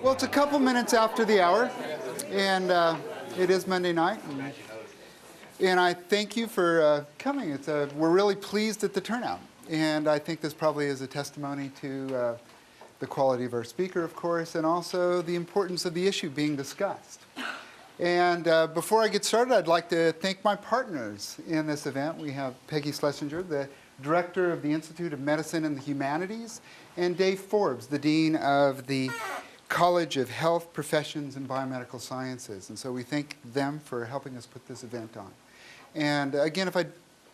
Well, it's a couple minutes after the hour, and it is Monday night. And I thank you for coming. We're really pleased at the turnout. And I think this probably is a testimony to the quality of our speaker, of course, and also the importance of the issue being discussed. And before I get started, I'd like to thank my partners in this event. We have Peggy Schlesinger, the Director of the Institute of Medicine and the Humanities, and Dave Forbes, the Dean of the College of Health, Professions, and Biomedical Sciences. And so we thank them for helping us put this event on. And again,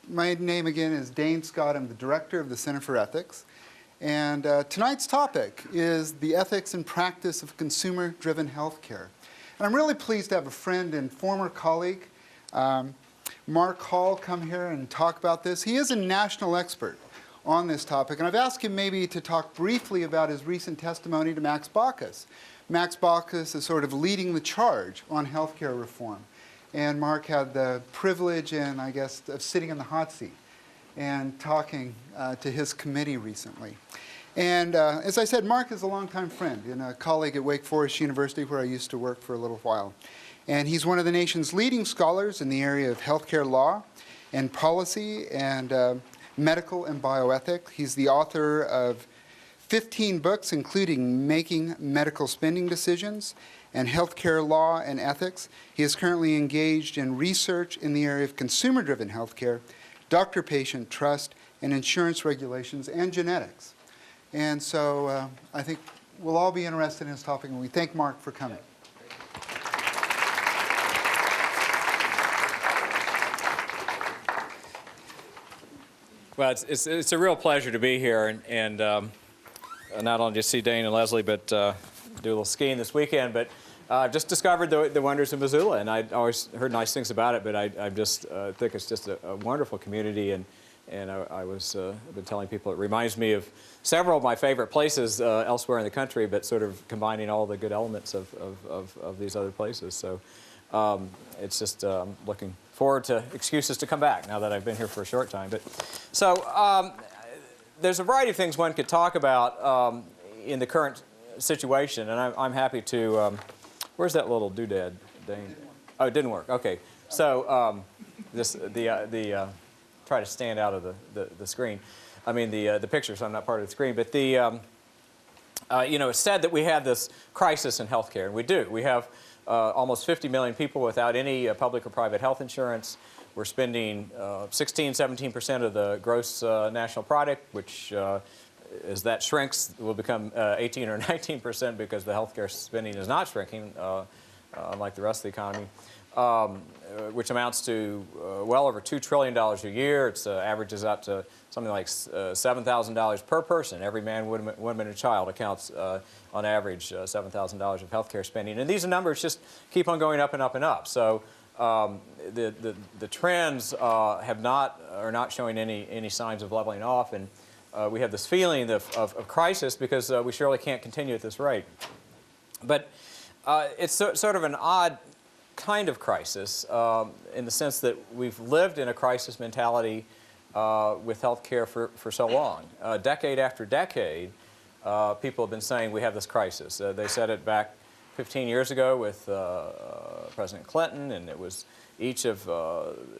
my name again is Dane Scott. I'm the Director of the Center for Ethics. And tonight's topic is the ethics and practice of consumer-driven healthcare. And I'm really pleased to have a friend and former colleague, Mark Hall, come here and talk about this. He is a national expert on this topic, and I've asked him maybe to talk briefly about his recent testimony to Max Baucus. Max Baucus is sort of leading the charge on healthcare reform, and Mark had the privilege and, I guess, of sitting in the hot seat and talking to his committee recently. And as I said, Mark is a longtime friend and a colleague at Wake Forest University, where I used to work for a little while. And he's one of the nation's leading scholars in the area of healthcare law and policy and medical and bioethics. He's the author of 15 books, including Making Medical Spending Decisions and Healthcare Law and Ethics. He is currently engaged in research in the area of consumer-driven healthcare, doctor-patient trust, and insurance regulations and genetics. And so I think we'll all be interested in this topic, and we thank Mark for coming. Well, it's a real pleasure to be here, and not only just see Dane and Leslie, but do a little skiing this weekend. But just discovered the wonders of Missoula, and I'd always heard nice things about it. But I just think it's just a wonderful community, and I've been telling people it reminds me of several of my favorite places elsewhere in the country, but sort of combining all the good elements of these other places. So it's just looking forward to excuses to come back now that I've been here for a short time. But so there's a variety of things one could talk about in the current situation, and I'm happy to. Where's that little doodad, Dane? Oh, it didn't work. Okay, so try to stand out of the screen. I mean the picture, so I'm not part of the screen. But it's said that we have this crisis in healthcare, and we do. We have almost 50 million people without any public or private health insurance. We're spending 16–17% of the gross national product, which as that shrinks will become 18 or 19% because the healthcare spending is not shrinking, unlike the rest of the economy. Which amounts to well over $2 trillion a year. It averages out to something like $7,000 per person. Every man, woman, and child accounts on average $7,000 of healthcare spending. And these numbers just keep on going up and up and up. So the trends are not showing any signs of leveling off. And we have this feeling of crisis because we surely can't continue at this rate. But it's sort of an odd kind of crisis in the sense that we've lived in a crisis mentality with healthcare for so long. Decade after decade, people have been saying we have this crisis. They said it back 15 years ago with President Clinton, and it was each of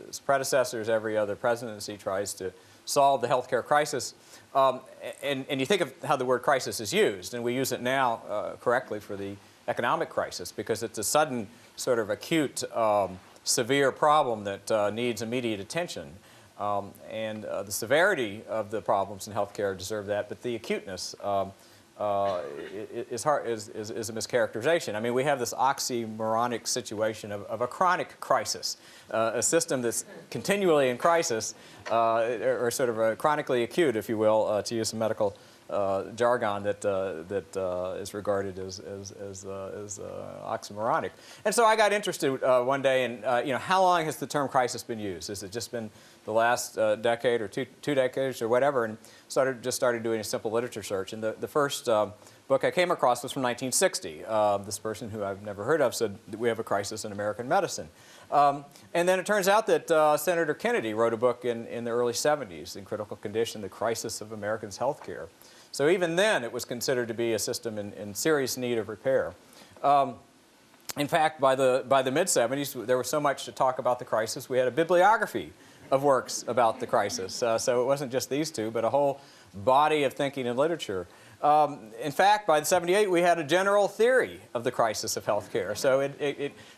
his predecessors, every other presidency tries to solve the healthcare crisis. And you think of how the word crisis is used, and we use it now correctly for the economic crisis because it's a sudden sort of acute, severe problem that needs immediate attention. And the severity of the problems in healthcare deserve that, but the acuteness is a mischaracterization. I mean, we have this oxymoronic situation of a chronic crisis, a system that's continually in crisis, or sort of a chronically acute, if you will, to use some medical jargon that is regarded as oxymoronic. And so I got interested one day in, how long has the term crisis been used? Has it just been the last decade or two decades or whatever? And started doing a simple literature search. And the first book I came across was from 1960. This person who I've never heard of said that we have a crisis in American medicine. And then it turns out that Senator Kennedy wrote a book in the early 70s, In Critical Condition, The Crisis of Americans' Healthcare. So even then, it was considered to be a system in serious need of repair. In fact, by the mid-70s, there was so much to talk about the crisis, we had a bibliography of works about the crisis. So it wasn't just these two, but a whole body of thinking and literature. In fact, by the '78, we had a general theory of the crisis of healthcare. So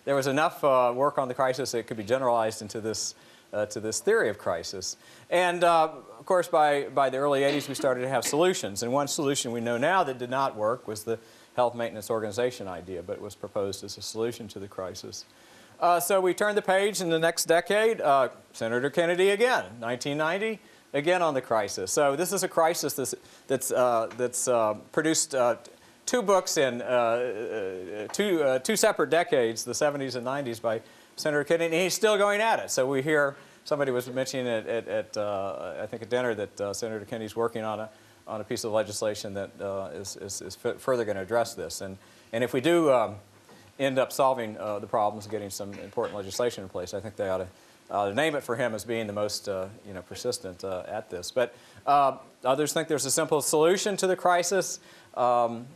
there was enough work on the crisis that it could be generalized into this, to this theory of crisis. And of course, by the early '80s, we started to have solutions. And one solution we know now that did not work was the health maintenance organization idea, but it was proposed as a solution to the crisis. So we turned the page in the next decade. Senator Kennedy again, 1990, again on the crisis. So this is a crisis that's produced two books in two separate decades, the '70s and '90s, by Senator Kennedy, and he's still going at it. So we hear, somebody was mentioning at I think at dinner that Senator Kennedy's working on a piece of legislation that is further going to address this. And if we do end up solving the problems and getting some important legislation in place, I think they ought to name it for him as being the most persistent at this. But others think there's a simple solution to the crisis. Again,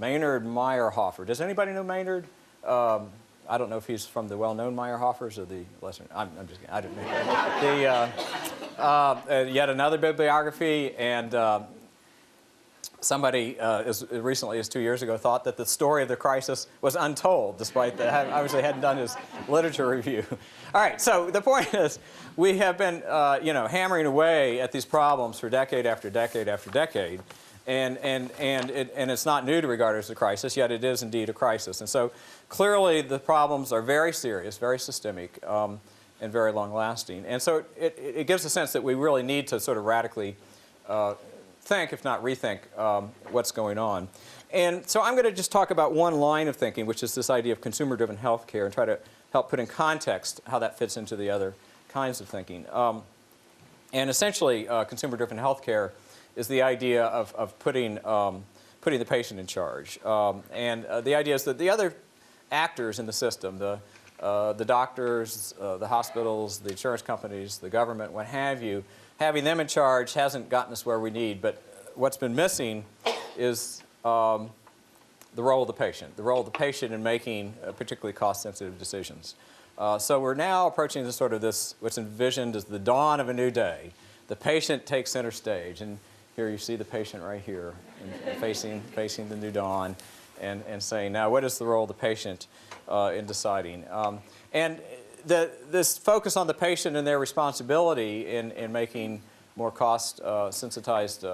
Maynard Meyerhofer. Does anybody know Maynard? I don't know if he's from the well-known Meyerhofers or the lesser. I'm just kidding. I don't know. Yet another bibliography, and somebody as recently as 2 years ago thought that the story of the crisis was untold, despite that obviously hadn't done his literature review. All right, so the point is, we have been hammering away at these problems for decade after decade after decade. And it's not new to regard it as a crisis, yet it is indeed a crisis. And so clearly the problems are very serious, very systemic, and very long-lasting. And so it gives a sense that we really need to sort of radically think, if not rethink, what's going on. And so I'm going to just talk about one line of thinking, which is this idea of consumer-driven healthcare, and try to help put in context how that fits into the other kinds of thinking. And essentially, consumer-driven healthcare is the idea of putting the patient in charge. The idea is that the other actors in the system, the doctors, the hospitals, the insurance companies, the government, what have you, having them in charge hasn't gotten us where we need. But what's been missing is the role of the patient in making particularly cost-sensitive decisions. So we're now approaching this what's envisioned as the dawn of a new day. The patient takes center stage. And here you see the patient right here, and facing the new dawn, and saying, now what is the role of the patient in deciding? This focus on the patient and their responsibility in making more cost-sensitized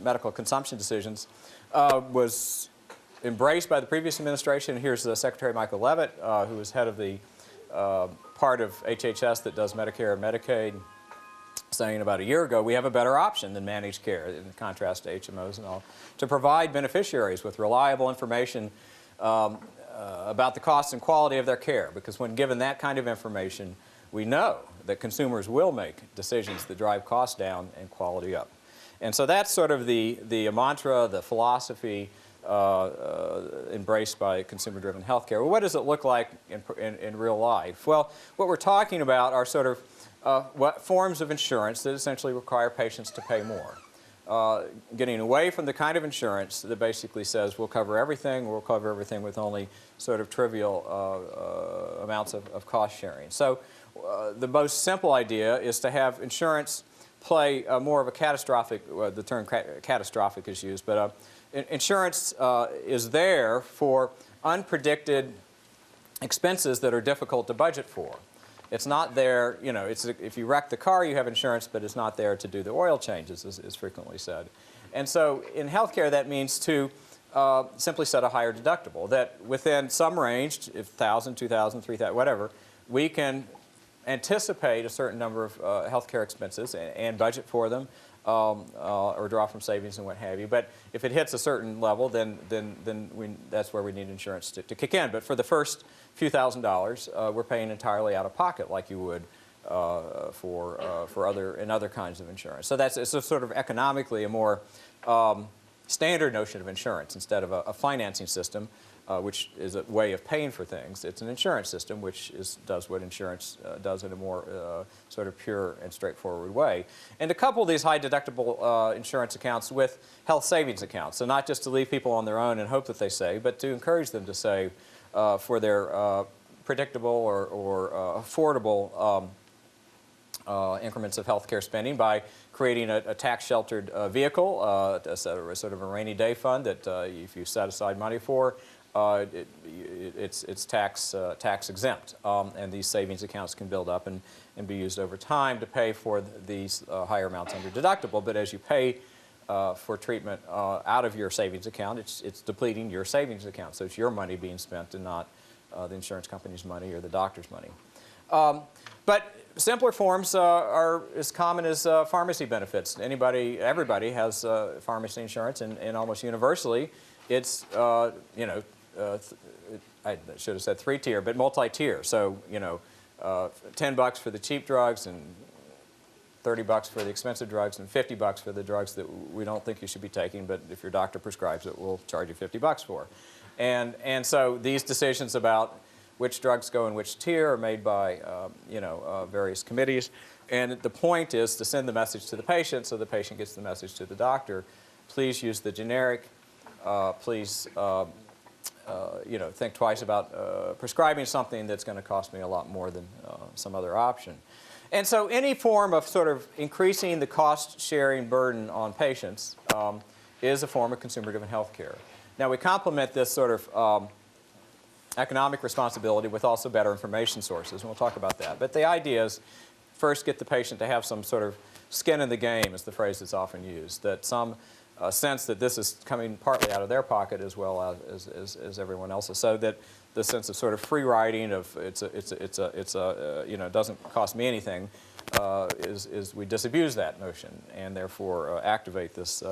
medical consumption decisions was embraced by the previous administration. Here's Secretary Michael Levitt, who was head of the part of HHS that does Medicare and Medicaid, saying about a year ago, we have a better option than managed care, in contrast to HMOs and all, to provide beneficiaries with reliable information about the cost and quality of their care. Because when given that kind of information, we know that consumers will make decisions that drive costs down and quality up. And so that's sort of the mantra, the philosophy embraced by consumer-driven healthcare. Well, what does it look like in real life? Well, what we're talking about are sort of what forms of insurance that essentially require patients to pay more. Getting away from the kind of insurance that basically says we'll cover everything with only sort of trivial amounts of cost sharing. So the most simple idea is to have insurance play more of a catastrophic, the term catastrophic is used, but insurance is there for unpredicted expenses that are difficult to budget for. It's not there, if you wreck the car, you have insurance, but it's not there to do the oil changes, is frequently said. And so in healthcare, that means to simply set a higher deductible, that within some range, if $1,000, $2,000, $3,000, whatever, we can anticipate a certain number of healthcare expenses and budget for them, or draw from savings and what have you. But if it hits a certain level, then that's where we need insurance to kick in. But for the first few $1,000s, we're paying entirely out of pocket, like you would in other kinds of insurance. So it's a sort of economically a more standard notion of insurance instead of a financing system which is a way of paying for things. It's an insurance system, which does what insurance does in a more sort of pure and straightforward way. And to couple these high deductible insurance accounts with health savings accounts, so not just to leave people on their own and hope that they save, but to encourage them to save for their predictable or affordable increments of healthcare spending by creating a tax-sheltered vehicle, sort of a rainy day fund that if you set aside money for, it's tax exempt, and these savings accounts can build up and be used over time to pay for these higher amounts under deductible. But as you pay for treatment out of your savings account, it's depleting your savings account. So it's your money being spent and not the insurance company's money or the doctor's money. But simpler forms are as common as pharmacy benefits. Everybody has pharmacy insurance, and almost universally, it's I should have said 3-tier, but multi-tier. So $10 for the cheap drugs, and $30 for the expensive drugs, and $50 for the drugs that we don't think you should be taking, but if your doctor prescribes it, we'll charge you $50 for. And so these decisions about which drugs go in which tier are made by various committees. And the point is to send the message to the patient so the patient gets the message to the doctor. Please use the generic. Please think twice about prescribing something that's going to cost me a lot more than some other option. And so any form of sort of increasing the cost-sharing burden on patients is a form of consumer-driven health care. Now, we complement this sort of economic responsibility with also better information sources, and we'll talk about that. But the idea is first get the patient to have some sort of skin in the game, is the phrase that's often used, that some sense that this is coming partly out of their pocket as well as everyone else's, so that the sense of sort of free riding of doesn't cost me anything is we disabuse that notion and therefore activate this.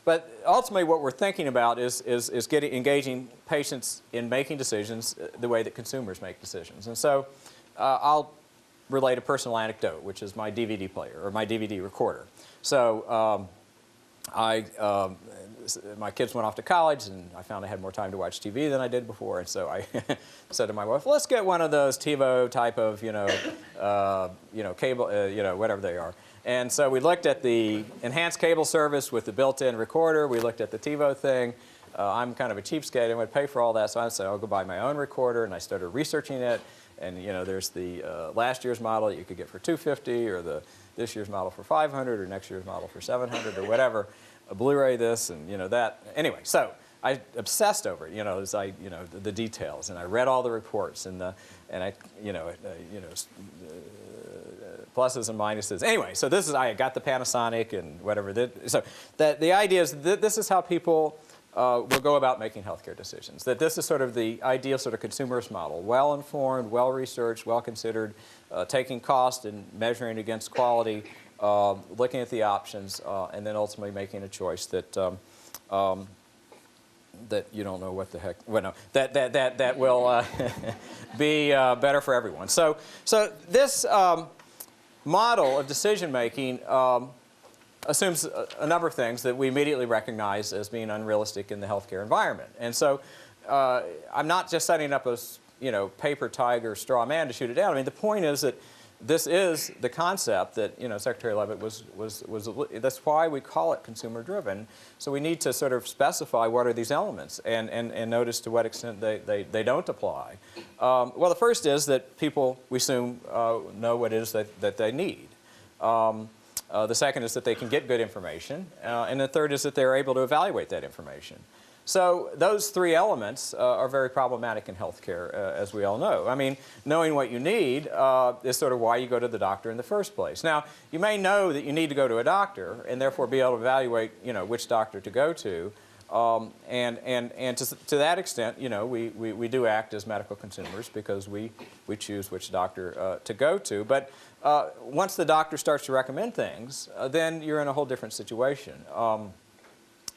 But ultimately what we're thinking about is engaging patients in making decisions the way that consumers make decisions. And so I'll relate a personal anecdote, which is my DVD player or my DVD recorder. So my kids went off to college, and I found I had more time to watch TV than I did before, and so I said to my wife, let's get one of those TiVo type of, cable, whatever they are. And so we looked at the enhanced cable service with the built-in recorder. We looked at the TiVo thing. I'm kind of a cheapskate. I would pay for all that, so I said, I'll go buy my own recorder, and I started researching it. And there's the last year's model you could get for $250, or this year's model for $500, or next year's model for $700, or whatever. A Blu-ray this and that. Anyway, so I obsessed over it. The details, and I read all the reports and pluses and minuses. Anyway, so I got the Panasonic and whatever. So the idea is that this is how people will go about making healthcare decisions. That this is sort of the ideal sort of consumerist model: well-informed, well-researched, well-considered, taking cost and measuring against quality. Looking at the options, and then ultimately making a choice that that you don't know what the heck. Well, no, that will be better for everyone. So this model of decision making assumes a number of things that we immediately recognize as being unrealistic in the healthcare environment. And so I'm not just setting up a paper tiger straw man to shoot it down. I mean, the point is that this is the concept that Secretary Leavitt was. That's why we call it consumer-driven. So we need to sort of specify what are these elements and notice to what extent they don't apply. Well, the first is that people, we assume, know what it is that they need. The second is that they can get good information, and the third is that they're able to evaluate that information. So those three elements are very problematic in healthcare, as we all know. I mean, knowing what you need is sort of why you go to the doctor in the first place. Now, you may know that you need to go to a doctor and therefore be able to evaluate, which doctor to go to. And to that extent, we do act as medical consumers because we choose which doctor to go to. But once the doctor starts to recommend things, then you're in a whole different situation.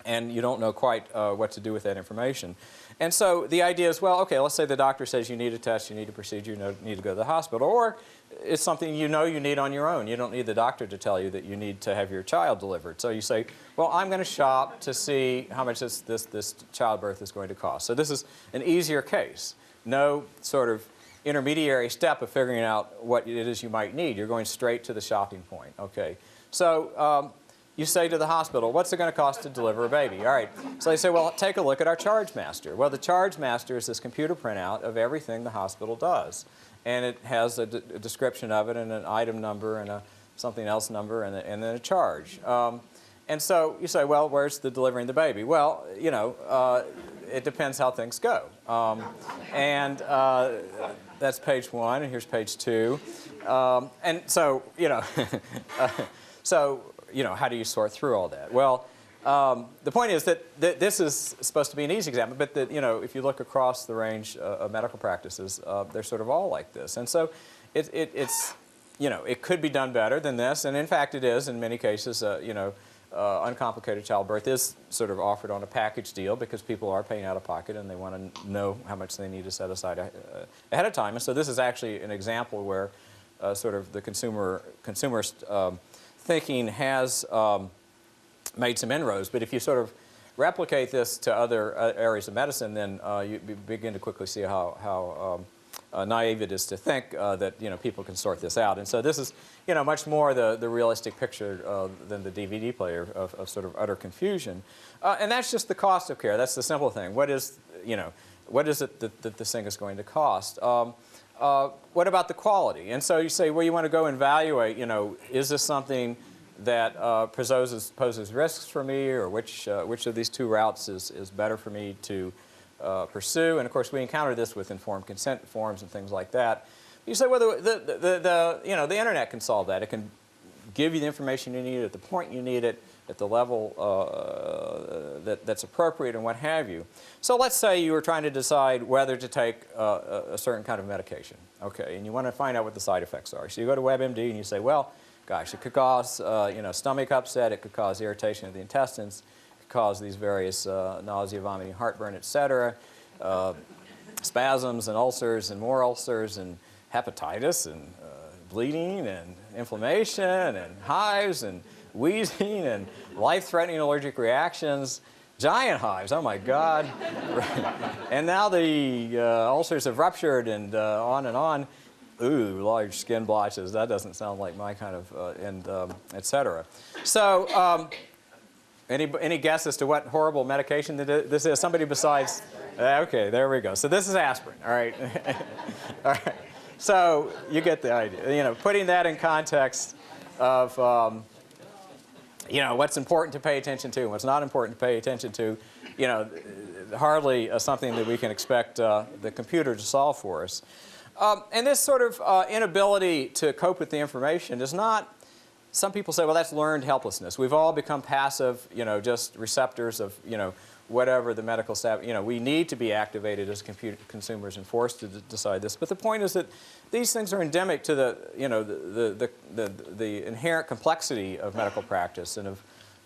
and you don't know quite what to do with that information. And so the idea is, well, okay, let's say the doctor says you need a test, you need a procedure, you need to go to the hospital, or it's something you know you need on your own. You don't need the doctor to tell you that you need to have your child delivered. So you say, well, I'm going to shop to see how much this childbirth is going to cost. So this is an easier case. No sort of intermediary step of figuring out what it is you might need. You're going straight to the shopping point. Okay. So you say to the hospital, what's it going to cost to deliver a baby? All right. So they say, well, take a look at our Charge Master. Well, the Charge Master is this computer printout of everything the hospital does. And it has a description of it and an item number and a something else number and then a charge. And so you say, well, where's the delivering the baby? Well, you know, it depends how things go. That's page 1, and here's page 2. And so, you know, how do you sort through all that? Well, the point is that this is supposed to be an easy example, but that, you know, if you look across the range of medical practices, they're sort of all like this. And so it's, you know, it could be done better than this, and in fact it is in many cases. You know, uncomplicated childbirth is sort of offered on a package deal because people are paying out of pocket and they want to know how much they need to set aside ahead of time. And so this is actually an example where sort of the consumerist thinking has made some inroads. But if you sort of replicate this to other areas of medicine, then you begin to quickly see how naive it is to think that, you know, people can sort this out. And so this is, you know, much more the realistic picture than the DVD player of sort of utter confusion. And that's just the cost of care. That's the simple thing. What is, you know, what is it that this thing is going to cost? What about the quality? And so you say, well, you want to go evaluate, you know, is this something that poses risks for me, or which of these two routes is better for me to pursue? And of course, we encounter this with informed consent forms and things like that. You say, well, you know, the internet can solve that. It can give you the information you need at the point you need it, at the level that's appropriate, and what have you. So let's say you were trying to decide whether to take a certain kind of medication, okay, and you want to find out what the side effects are. So you go to WebMD and you say, well, gosh, it could cause you know, stomach upset, it could cause irritation of the intestines, it could cause these various nausea, vomiting, heartburn, etc., spasms and ulcers and more ulcers and hepatitis and bleeding and inflammation and hives and wheezing and life-threatening allergic reactions, giant hives, oh my God. And now the ulcers have ruptured and on and on. Ooh, large skin blotches, that doesn't sound like my kind of, et cetera. So any guess as to what horrible medication this is? Somebody besides, okay, there we go. So this is aspirin, all right? All right. So you get the idea. You know, putting that in context of, you know, what's important to pay attention to and what's not important to pay attention to, you know, hardly something that we can expect the computer to solve for us. And this sort of inability to cope with the information is not, some people say, well, that's learned helplessness. We've all become passive, you know, just receptors of, you know, whatever the medical staff, you know, we need to be activated as consumers and forced to decide this. But the point is that these things are endemic to the, you know, the inherent complexity of medical practice and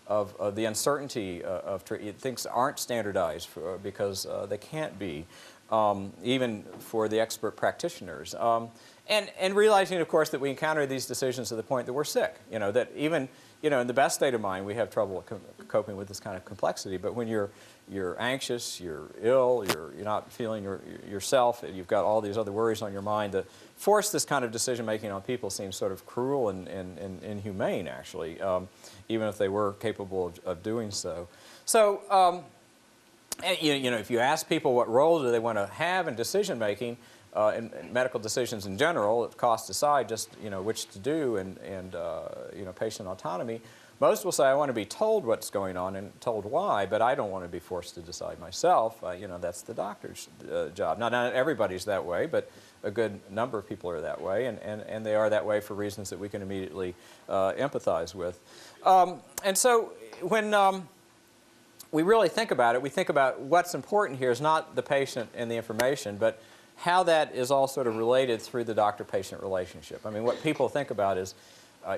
of the uncertainty of things aren't standardized because they can't be, even for the expert practitioners. And realizing, of course, that we encounter these decisions to the point that we're sick, you know, that even, you know, in the best state of mind, we have trouble coping with this kind of complexity. But when you're anxious, you're ill, you're not feeling yourself, and you've got all these other worries on your mind, to force this kind of decision-making on people seems sort of cruel and inhumane, actually, even if they were capable of doing so. So, and, you know, if you ask people what role do they want to have in decision-making, in medical decisions in general, cost aside, just, you know, which to do and you know, patient autonomy, most will say, I want to be told what's going on and told why, but I don't want to be forced to decide myself. You know, that's the doctor's job. Now, not everybody's that way, but a good number of people are that way, and they are that way for reasons that we can immediately empathize with. And so when we really think about it, we think about what's important here is not the patient and the information, but how that is all sort of related through the doctor-patient relationship. I mean, what people think about is,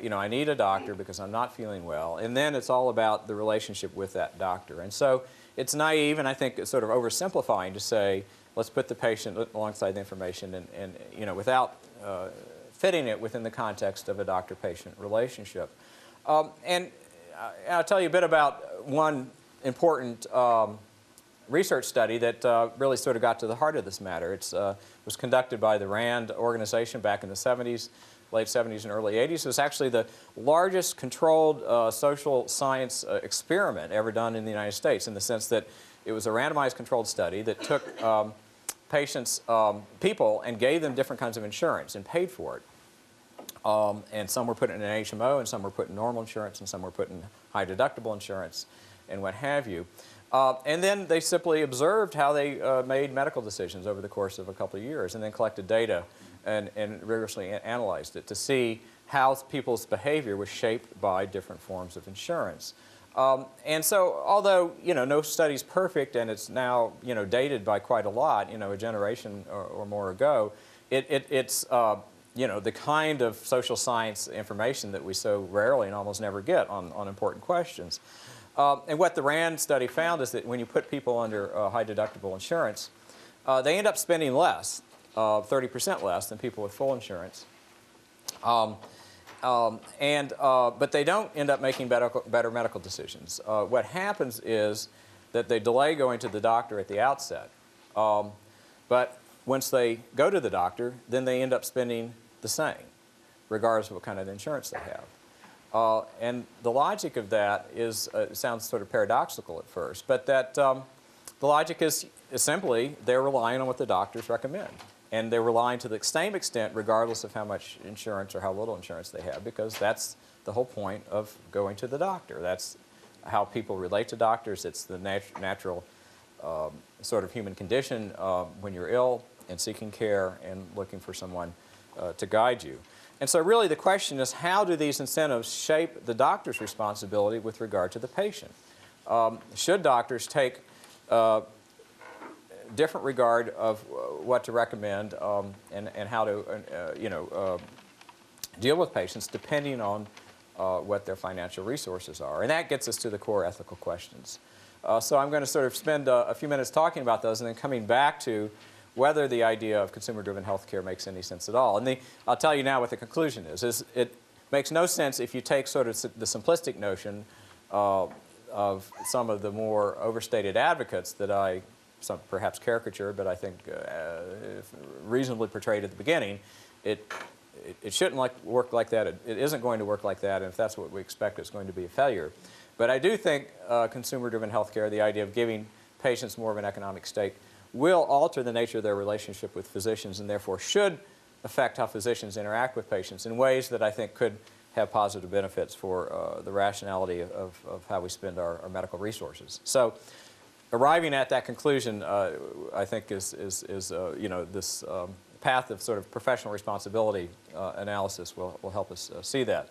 you know, I need a doctor because I'm not feeling well. And then it's all about the relationship with that doctor. And so it's naive, and I think it's sort of oversimplifying to say, let's put the patient alongside the information and you know, without fitting it within the context of a doctor-patient relationship. And I'll tell you a bit about one important research study that really sort of got to the heart of this matter. It was conducted by the RAND organization back in the 70s, late 70s and early 80s. It was actually the largest controlled social science experiment ever done in the United States, in the sense that it was a randomized controlled study that took patients, people, and gave them different kinds of insurance and paid for it. And some were put in an HMO, and some were put in normal insurance, and some were put in high deductible insurance, and what have you. And then they simply observed how they made medical decisions over the course of a couple of years, and then collected data and rigorously analyzed it to see how people's behavior was shaped by different forms of insurance. And so, although, you know, no study's perfect, and it's now, you know, dated by quite a lot, you know, a generation or more ago, it's you know, the kind of social science information that we so rarely and almost never get on important questions. And what the RAND study found is that when you put people under high deductible insurance, they end up spending less, 30% less than people with full insurance. But they don't end up making better medical decisions. What happens is that they delay going to the doctor at the outset. But once they go to the doctor, then they end up spending the same, regardless of what kind of insurance they have. And the logic of that is, it sounds sort of paradoxical at first, but that the logic is simply they're relying on what the doctors recommend. And they're relying to the same extent regardless of how much insurance or how little insurance they have, because that's the whole point of going to the doctor. That's how people relate to doctors. It's the natural sort of human condition when you're ill and seeking care and looking for someone to guide you. And so really the question is, how do these incentives shape the doctor's responsibility with regard to the patient? Should doctors take different regard of what to recommend and how to you know, deal with patients depending on what their financial resources are? And that gets us to the core ethical questions. So I'm going to sort of spend a few minutes talking about those and then coming back to whether the idea of consumer-driven healthcare makes any sense at all. And I'll tell you now what the conclusion is it makes no sense if you take sort of the simplistic notion of some of the more overstated advocates that I perhaps caricature, but I think reasonably portrayed at the beginning. It shouldn't work like that. It isn't going to work like that, and if that's what we expect, it's going to be a failure. But I do think consumer-driven healthcare, the idea of giving patients more of an economic stake, will alter the nature of their relationship with physicians, and therefore should affect how physicians interact with patients in ways that I think could have positive benefits for the rationality of how we spend our medical resources. So arriving at that conclusion, I think is you know, this path of sort of professional responsibility analysis will help us see that.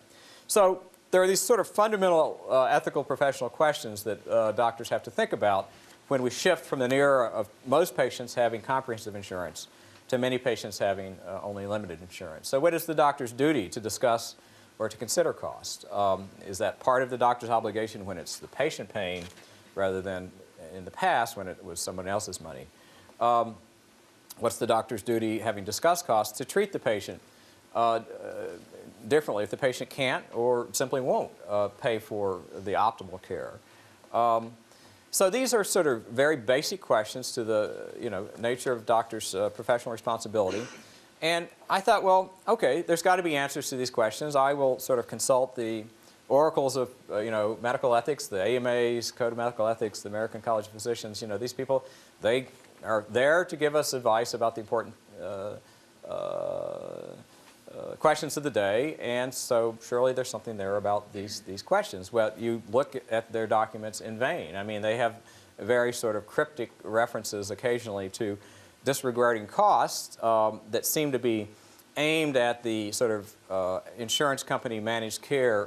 So there are these sort of fundamental ethical professional questions that doctors have to think about when we shift from an era of most patients having comprehensive insurance to many patients having only limited insurance. So what is the doctor's duty to discuss or to consider cost? Is that part of the doctor's obligation when it's the patient paying rather than in the past when it was someone else's money? What's the doctor's duty, having discussed costs, to treat the patient differently if the patient can't or simply won't pay for the optimal care? So these are sort of very basic questions to the nature of doctors' professional responsibility. And I thought, well, okay, there's got to be answers to these questions. I will sort of consult the oracles of medical ethics, the AMAs, Code of Medical Ethics, the American College of Physicians. These people, they are there to give us advice about the important questions of the day, and so surely there's something there about these questions. Well, you look at their documents in vain. I mean, they have very sort of cryptic references occasionally to disregarding costs that seem to be aimed at the sort of insurance company managed care,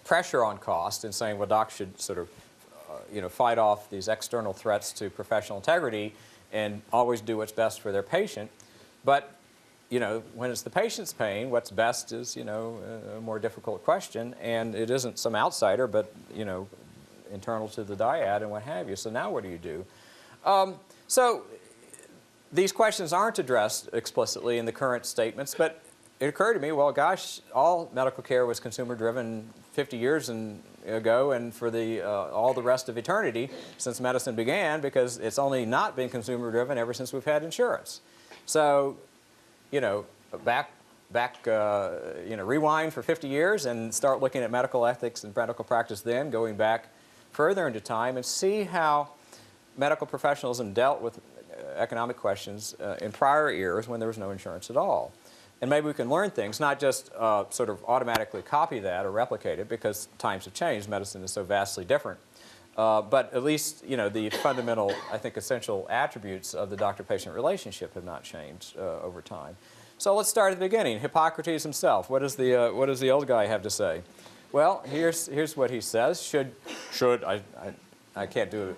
pressure on cost, and saying, well, docs should sort of, fight off these external threats to professional integrity and always do what's best for their patient. But you know, when it's the patient's pain, what's best is, you know, a more difficult question, and it isn't some outsider, but, you know, internal to the dyad and what have you. So now what do you do? So these questions aren't addressed explicitly in the current statements, but it occurred to me, well, gosh, all medical care was consumer-driven 50 years ago and for all the rest of eternity since medicine began, because it's only not been consumer-driven ever since we've had insurance. So, you know, you know, rewind for 50 years and start looking at medical ethics and medical practice then, going back further into time, and see how medical professionalism dealt with economic questions in prior eras when there was no insurance at all. And maybe we can learn things, not just sort of automatically copy that or replicate it, because times have changed. Medicine is so vastly different. But at least, you know, the fundamental, I think, essential attributes of the doctor-patient relationship have not changed over time. So let's start at the beginning. Hippocrates himself. What does the old guy have to say? Well, here's what he says. I can't do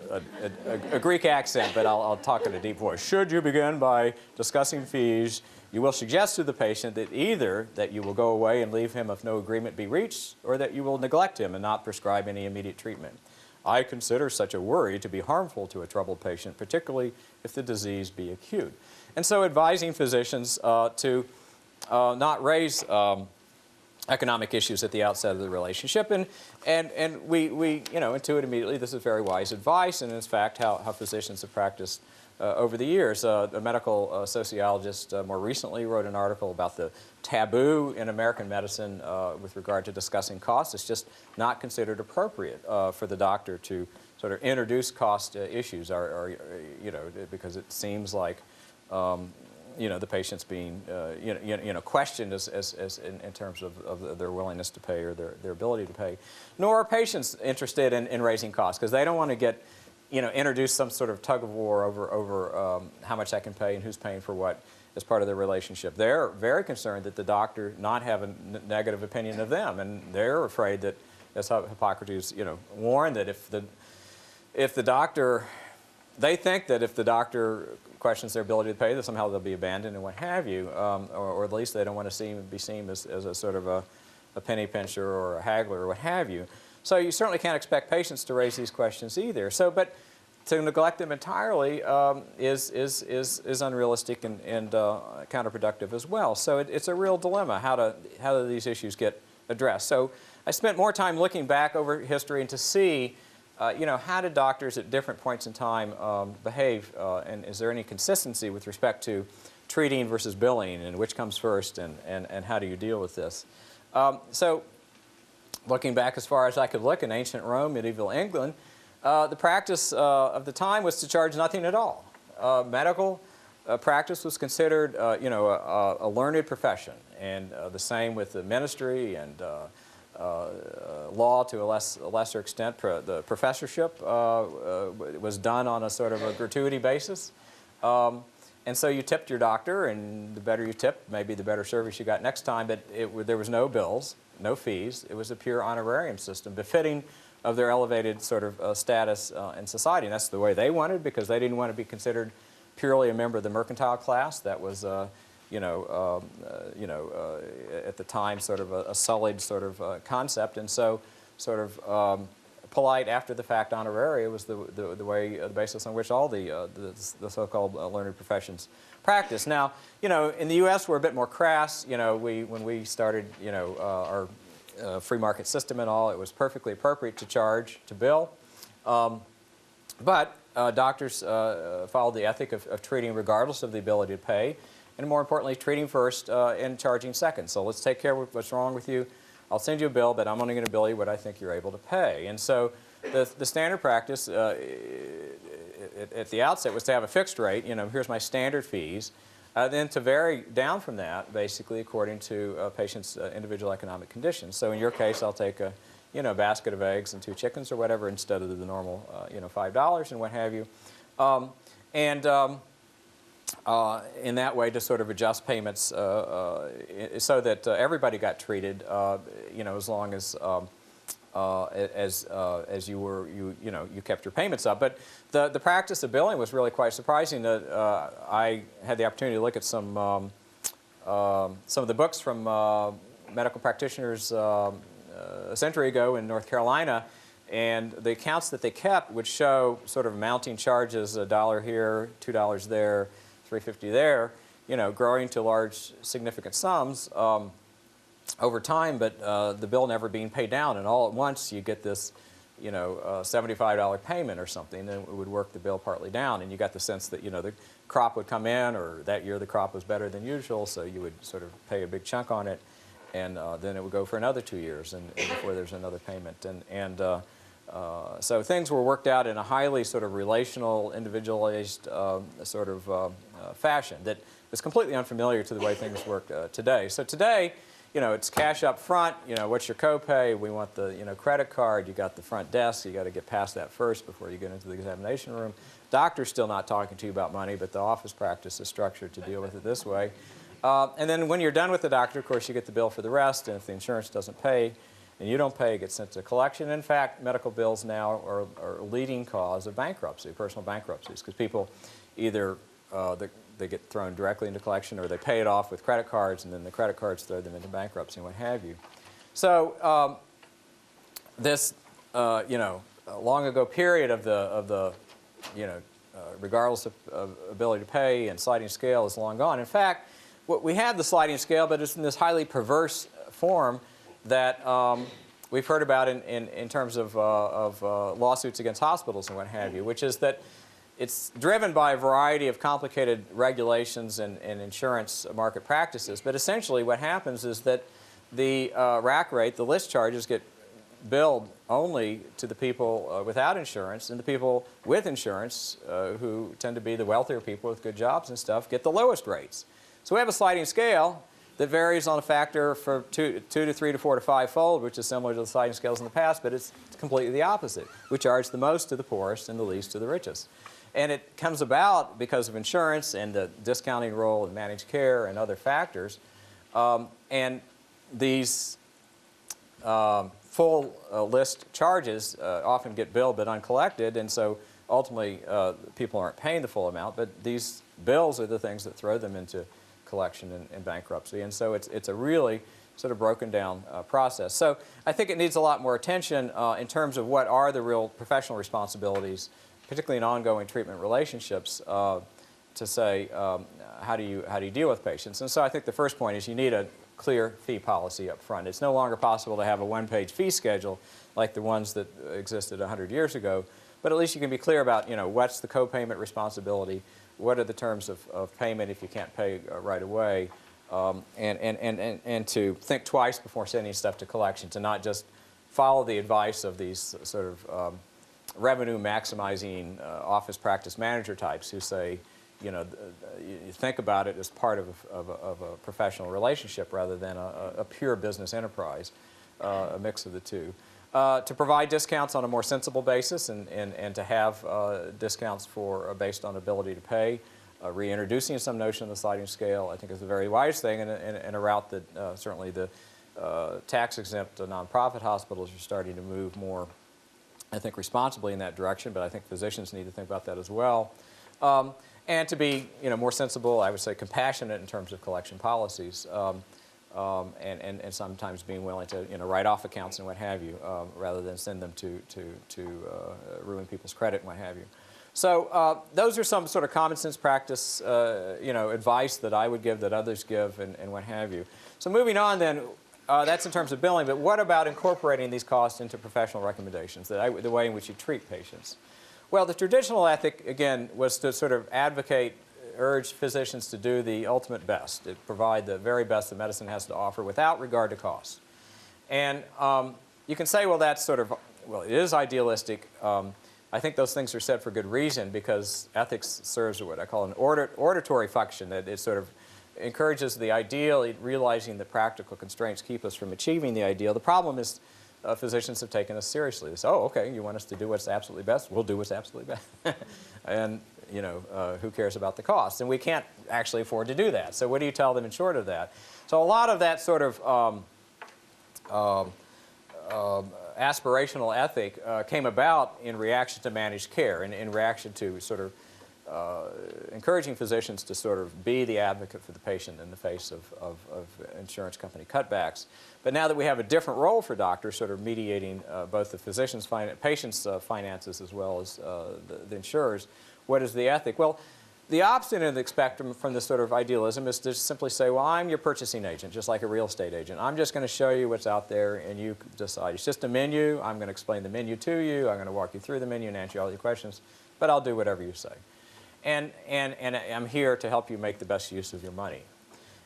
a Greek accent, but I'll talk in a deep voice. Should you begin by discussing fees, you will suggest to the patient that either that you will go away and leave him if no agreement be reached, or that you will neglect him and not prescribe any immediate treatment. I consider such a worry to be harmful to a troubled patient, particularly if the disease be acute. And so advising physicians to not raise economic issues at the outset of the relationship, and we you know, intuit immediately this is very wise advice, and in fact how physicians have practiced over the years. A medical sociologist more recently wrote an article about the taboo in American medicine with regard to discussing costs. It's just not considered appropriate for the doctor to sort of introduce cost issues, or you know, because it seems like you know, the patient's being you know, questioned as in terms of their willingness to pay or their ability to pay. Nor are patients interested in raising costs, because they don't want to get, you know, introduce some sort of tug of war over how much I can pay and who's paying for what as part of their relationship. They're very concerned that the doctor not have a negative opinion of them, and they're afraid that, as Hippocrates, you know, warned, that if the doctor, they think that if the doctor questions their ability to pay, that somehow they'll be abandoned and what have you, or at least they don't want to be seen as a sort of a penny pincher or a haggler or what have you. So you certainly can't expect patients to raise these questions either. So, but to neglect them entirely is unrealistic and counterproductive as well. So it's a real dilemma. How do these issues get addressed? So I spent more time looking back over history and to see, you know, how did doctors at different points in time behave, and is there any consistency with respect to treating versus billing, and which comes first, and how do you deal with this? So looking back as far as I could look in ancient Rome, medieval England, the practice of the time was to charge nothing at all. Medical practice was considered, you know, a learned profession, and the same with the ministry and law to a lesser extent. The professorship was done on a sort of a gratuity basis. And so you tipped your doctor, and the better you tipped, maybe the better service you got next time, but there was no bills, no fees. It was a pure honorarium system befitting of their elevated sort of status in society. And that's the way they wanted, because they didn't want to be considered purely a member of the mercantile class. That was, you know, at the time sort of a sullied sort of concept. And so sort of polite after-the-fact honoraria was the way, the basis on which all the so-called learned professions practice. Now, you know, in the U.S. we're a bit more crass. You know, when we started, you know, our free market system and all, it was perfectly appropriate to charge, to bill. But doctors followed the ethic of treating regardless of the ability to pay, and more importantly, treating first and charging second. So let's take care of what's wrong with you. I'll send you a bill, but I'm only going to bill you what I think you're able to pay. And so the standard practice at the outset was to have a fixed rate. You know, here's my standard fees. Then to vary down from that, basically according to a patient's individual economic conditions. So in your case, I'll take a, you know, basket of eggs and 2 chickens or whatever instead of the normal, you know, $5 and what have you. In that way, to sort of adjust payments so that everybody got treated, you know, as long as you kept your payments up. But the practice of billing was really quite surprising. I had the opportunity to look at some some of the books from medical practitioners a century ago in North Carolina, and the accounts that they kept would show sort of mounting charges, $1 here, $2 there, $3.50 there, you know, growing to large significant sums over time, but the bill never being paid down, and all at once you get this, you know, $75 payment or something, and it would work the bill partly down, and you got the sense that, you know, the crop would come in, or that year the crop was better than usual, so you would sort of pay a big chunk on it, and then it would go for another 2 years and before there's another payment. So things were worked out in a highly sort of relational, individualized sort of fashion that is completely unfamiliar to the way things work today. So today, you know, it's cash up front, you know, what's your copay? We want the, you know, credit card, you got the front desk, you got to get past that first before you get into the examination room. Doctor's still not talking to you about money, but the office practice is structured to deal with it this way. And then when you're done with the doctor, of course, you get the bill for the rest, and if the insurance doesn't pay, and you don't pay, it gets sent to collection. In fact, medical bills now are a leading cause of bankruptcy, personal bankruptcies, because people either they get thrown directly into collection, or they pay it off with credit cards, and then the credit cards throw them into bankruptcy and what have you. So this, you know, long ago period of the you know, regardless of ability to pay and sliding scale is long gone. In fact, we have the sliding scale, but it's in this highly perverse form that we've heard about in terms of lawsuits against hospitals and what have you, which is that it's driven by a variety of complicated regulations and insurance market practices. But essentially what happens is that the rack rate, the list charges, get billed only to the people without insurance, and the people with insurance, who tend to be the wealthier people with good jobs and stuff, get the lowest rates. So we have a sliding scale that varies on a factor for 2 to 3 to 4 to 5-fold, which is similar to the sliding scales in the past, but it's completely the opposite. We charge the most to the poorest and the least to the richest. And it comes about because of insurance and the discounting role in managed care and other factors. And these full list charges often get billed but uncollected, and so ultimately people aren't paying the full amount, but these bills are the things that throw them into collection and bankruptcy. And so it's a really sort of broken down process. So I think it needs a lot more attention in terms of what are the real professional responsibilities, particularly in ongoing treatment relationships, to say how do you deal with patients. And so I think the first point is you need a clear fee policy up front. It's no longer possible to have a one-page fee schedule like the ones that existed 100 years ago, but at least you can be clear about, you know, what's the co-payment responsibility, what are the terms of payment if you can't pay right away, and to think twice before sending stuff to collection, to not just follow the advice of these sort of revenue maximizing office practice manager types who say, you know, you think about it as part of a professional relationship rather than a pure business enterprise, a mix of the two. To provide discounts on a more sensible basis and to have discounts based on ability to pay, reintroducing some notion of the sliding scale, I think is a very wise thing, and a route that certainly the tax-exempt nonprofit hospitals are starting to move more, I think, responsibly in that direction, but I think physicians need to think about that as well. And to be, you know, more sensible, I would say compassionate in terms of collection policies, and sometimes being willing to, you know, write off accounts and what have you, rather than send them to ruin people's credit and what have you. So those are some sort of common sense practice, you know, advice that I would give, that others give, and what have you. So moving on then, that's in terms of billing, but what about incorporating these costs into professional recommendations, the way in which you treat patients? Well, the traditional ethic, again, was to sort of advocate, urge physicians to do the ultimate best, to provide the very best that medicine has to offer without regard to cost. And you can say, well, that's sort of, well, it is idealistic. I think those things are said for good reason, because ethics serves what I call an auditory function, that it sort of encourages the ideal, realizing that practical constraints keep us from achieving the ideal. The problem is physicians have taken us seriously. They say, oh, okay, you want us to do what's absolutely best? We'll do what's absolutely best. And, you know, who cares about the cost? And we can't actually afford to do that. So what do you tell them in short of that? So a lot of that sort of aspirational ethic came about in reaction to managed care, and in reaction to sort of encouraging physicians to sort of be the advocate for the patient in the face of insurance company cutbacks. But now that we have a different role for doctors, sort of mediating both the patient's finances as well as the insurers, what is the ethic? Well, the opposite end of the spectrum from this sort of idealism is to simply say, well, I'm your purchasing agent, just like a real estate agent. I'm just going to show you what's out there, and you decide. It's just a menu. I'm going to explain the menu to you. I'm going to walk you through the menu and answer all your questions, but I'll do whatever you say. And I'm here to help you make the best use of your money.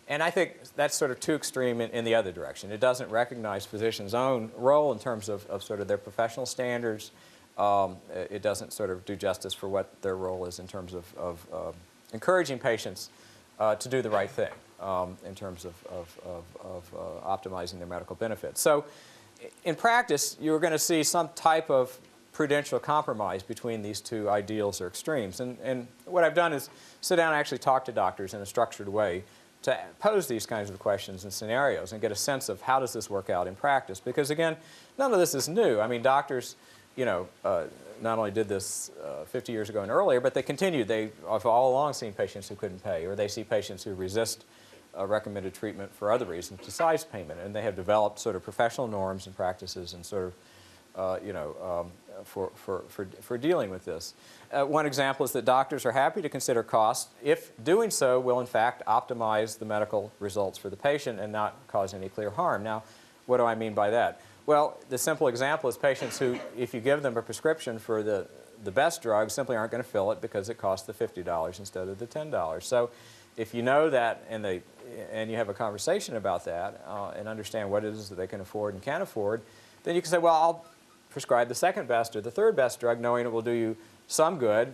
And I think that's sort of too extreme in the other direction. It doesn't recognize physicians' own role in terms of sort of their professional standards. It doesn't sort of do justice for what their role is in terms of encouraging patients to do the right thing in terms of optimizing their medical benefits. So in practice, you're going to see some type of prudential compromise between these two ideals or extremes. And what I've done is sit down and actually talk to doctors in a structured way to pose these kinds of questions and scenarios and get a sense of how does this work out in practice. Because again, none of this is new. I mean, doctors, you know, not only did this 50 years ago and earlier, but they continued. They have all along seen patients who couldn't pay, or they see patients who resist recommended treatment for other reasons besides payment. And they have developed sort of professional norms and practices and sort of, for dealing with this. One example is that doctors are happy to consider costs if doing so will in fact optimize the medical results for the patient and not cause any clear harm. Now, what do I mean by that? Well, the simple example is patients who, if you give them a prescription for the best drug, simply aren't going to fill it because it costs the $50 instead of the $10. So if you know that and you have a conversation about that and understand what it is that they can afford and can't afford, then you can say, well, I'll prescribe the second best or the third best drug, knowing it will do you some good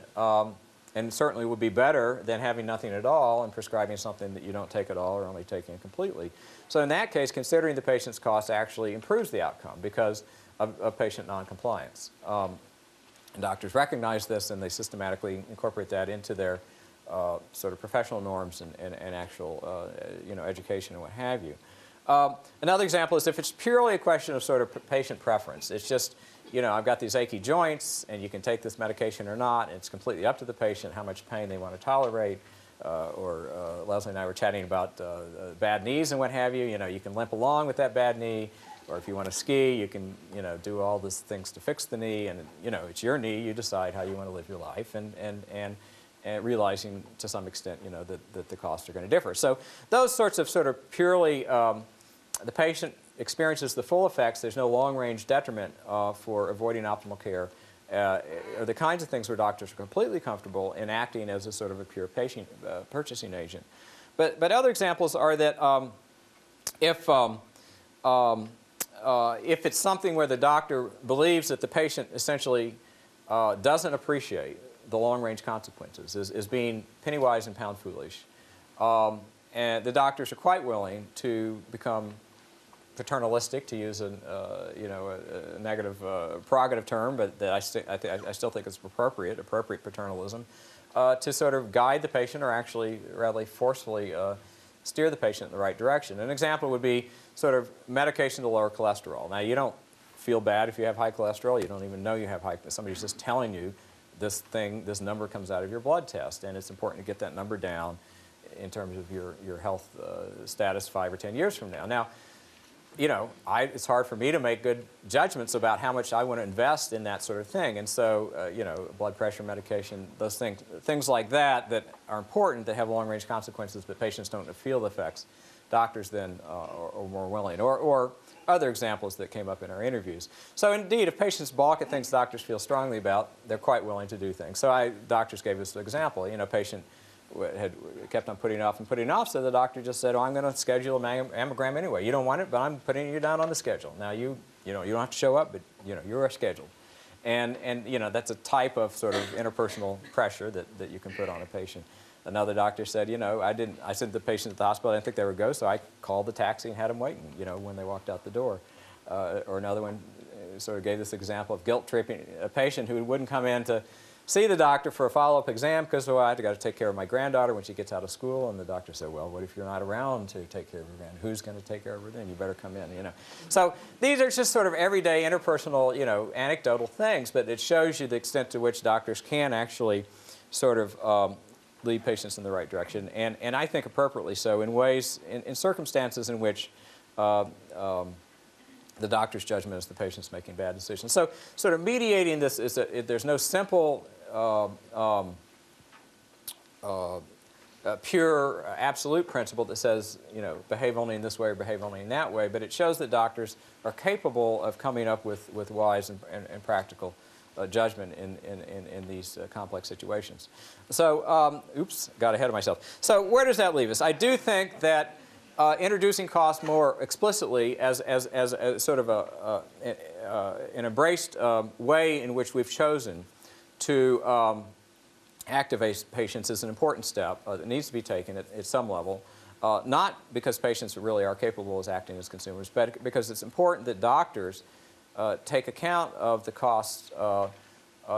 and certainly would be better than having nothing at all and prescribing something that you don't take at all or only taking completely. So in that case, considering the patient's cost actually improves the outcome because of patient noncompliance. And doctors recognize this and they systematically incorporate that into their sort of professional norms and actual education and what have you. Another example is if it's purely a question of sort of patient preference. It's just, you know, I've got these achy joints and you can take this medication or not. And it's completely up to the patient how much pain they want to tolerate. Leslie and I were chatting about bad knees and what have you. You know, you can limp along with that bad knee. Or if you want to ski, you can, you know, do all these things to fix the knee. And, you know, it's your knee. You decide how you want to live your life. And realizing to some extent, you know, that the costs are going to differ. So those sorts of sort of purely the patient experiences the full effects, there's no long-range detriment for avoiding optimal care, are the kinds of things where doctors are completely comfortable in acting as a sort of a pure patient purchasing agent. But other examples are that if it's something where the doctor believes that the patient essentially doesn't appreciate the long-range consequences, is being penny-wise and pound-foolish, and the doctors are quite willing to become paternalistic, to use a negative prerogative term, but that I still think it's appropriate paternalism, to sort of guide the patient or actually rather forcefully steer the patient in the right direction. An example would be sort of medication to lower cholesterol. Now, you don't feel bad if you have high cholesterol. You don't even know you have high. Somebody's just telling you this number comes out of your blood test, and it's important to get that number down in terms of your health status 5 or 10 years from now. Now, you know, it's hard for me to make good judgments about how much I want to invest in that sort of thing. And so, you know, blood pressure medication, those things like that are important, that have long-range consequences, but patients don't feel the effects. Doctors then are more willing. Or other examples that came up in our interviews. So indeed, if patients balk at things doctors feel strongly about, they're quite willing to do things. So doctors gave us an example. You know, a patient had kept on putting off, so the doctor just said, oh, I'm going to schedule a mammogram anyway. You don't want it, but I'm putting you down on the schedule. Now, you don't have to show up, but, you know, you're scheduled. And you know, that's a type of sort of interpersonal pressure that you can put on a patient. Another doctor said, you know, I sent the patient to the hospital, I didn't think they would go, so I called the taxi and had them waiting, you know, when they walked out the door. Or another one sort of gave this example of guilt-tripping a patient who wouldn't come in to see the doctor for a follow-up exam because, well, I've got to take care of my granddaughter when she gets out of school. And the doctor said, well, what if you're not around to take care of her granddaughter? Who's going to take care of her then? You better come in, you know. So these are just sort of everyday interpersonal, you know, anecdotal things, but it shows you the extent to which doctors can actually sort of lead patients in the right direction, and I think appropriately so in ways, in circumstances in which the doctor's judgment is the patient's making bad decisions. So sort of mediating this is there's no simple pure absolute principle that says, you know, behave only in this way or behave only in that way, but it shows that doctors are capable of coming up with wise and practical judgment in these complex situations. So, oops, got ahead of myself. So where does that leave us? I do think that introducing cost more explicitly as a sort of an embraced way in which we've chosen to activate patients is an important step that needs to be taken at some level, not because patients really are capable of acting as consumers, but because it's important that doctors take account of the costs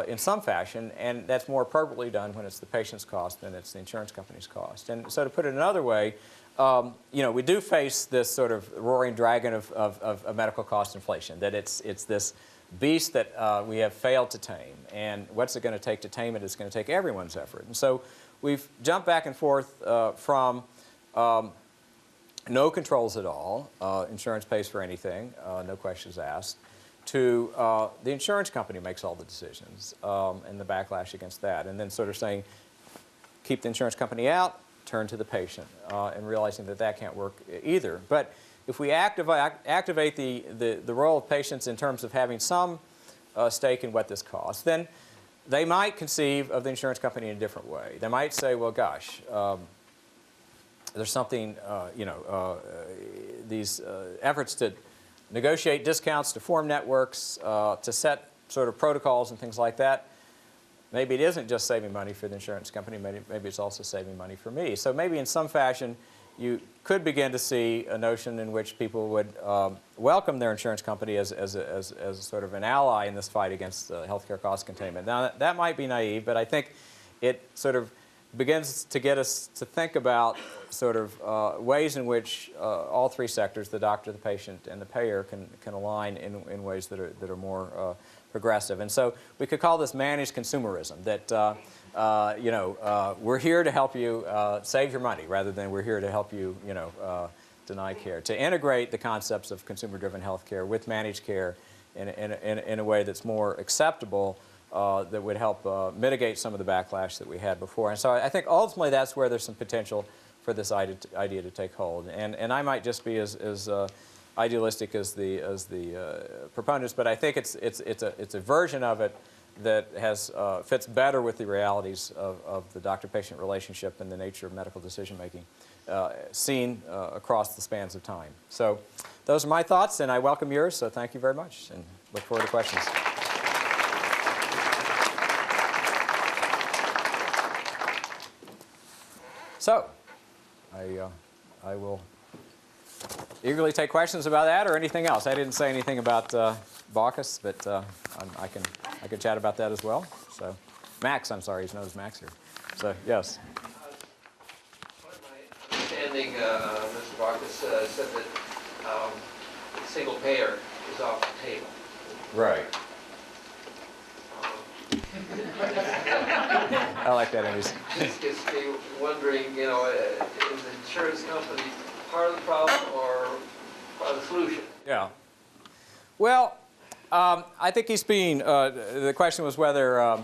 in some fashion, and that's more appropriately done when it's the patient's cost than it's the insurance company's cost. And so to put it another way, you know, we do face this sort of roaring dragon of medical cost inflation, that it's this beast that we have failed to tame. And what's it going to take to tame it? It's going to take everyone's effort. And so we've jumped back and forth from no controls at all, insurance pays for anything, no questions asked, to the insurance company makes all the decisions and the backlash against that. And then sort of saying, keep the insurance company out, turn to the patient, and realizing that that can't work either. But if we activate the role of patients in terms of having some stake in what this costs, then they might conceive of the insurance company in a different way. They might say, well, gosh, there's something, you know, these efforts to negotiate discounts, to form networks, to set sort of protocols and things like that. Maybe it isn't just saving money for the insurance company, maybe it's also saving money for me. So maybe in some fashion you could begin to see a notion in which people would welcome their insurance company as sort of an ally in this fight against healthcare cost containment. Now that might be naive, but I think it sort of begins to get us to think about sort of ways in which all three sectors, the doctor, the patient, and the payer, can align in ways that are more progressive. And so we could call this managed consumerism, that you know, we're here to help you save your money rather than we're here to help you, you know, deny care. To integrate the concepts of consumer-driven health care with managed care in a way that's more acceptable, that would help mitigate some of the backlash that we had before. And so I think ultimately that's where there's some potential for this idea to take hold. And I might just be as idealistic as the proponents, but I think it's a version of it that has fits better with the realities of the doctor-patient relationship and the nature of medical decision-making seen across the spans of time. So those are my thoughts, and I welcome yours, so thank you very much, and look forward to questions. So, I will eagerly take questions about that or anything else. I didn't say anything about Baucus, but I can chat about that as well. So, Max, I'm sorry, he's known as Max here. So, yes. My understanding, Mr. Baucus said that single payer is off the table. Right. I like that image. Just gets me wondering, you know, is the insurance company part of the problem or part of the solution? Yeah. Well, I think he's being, the question was whether,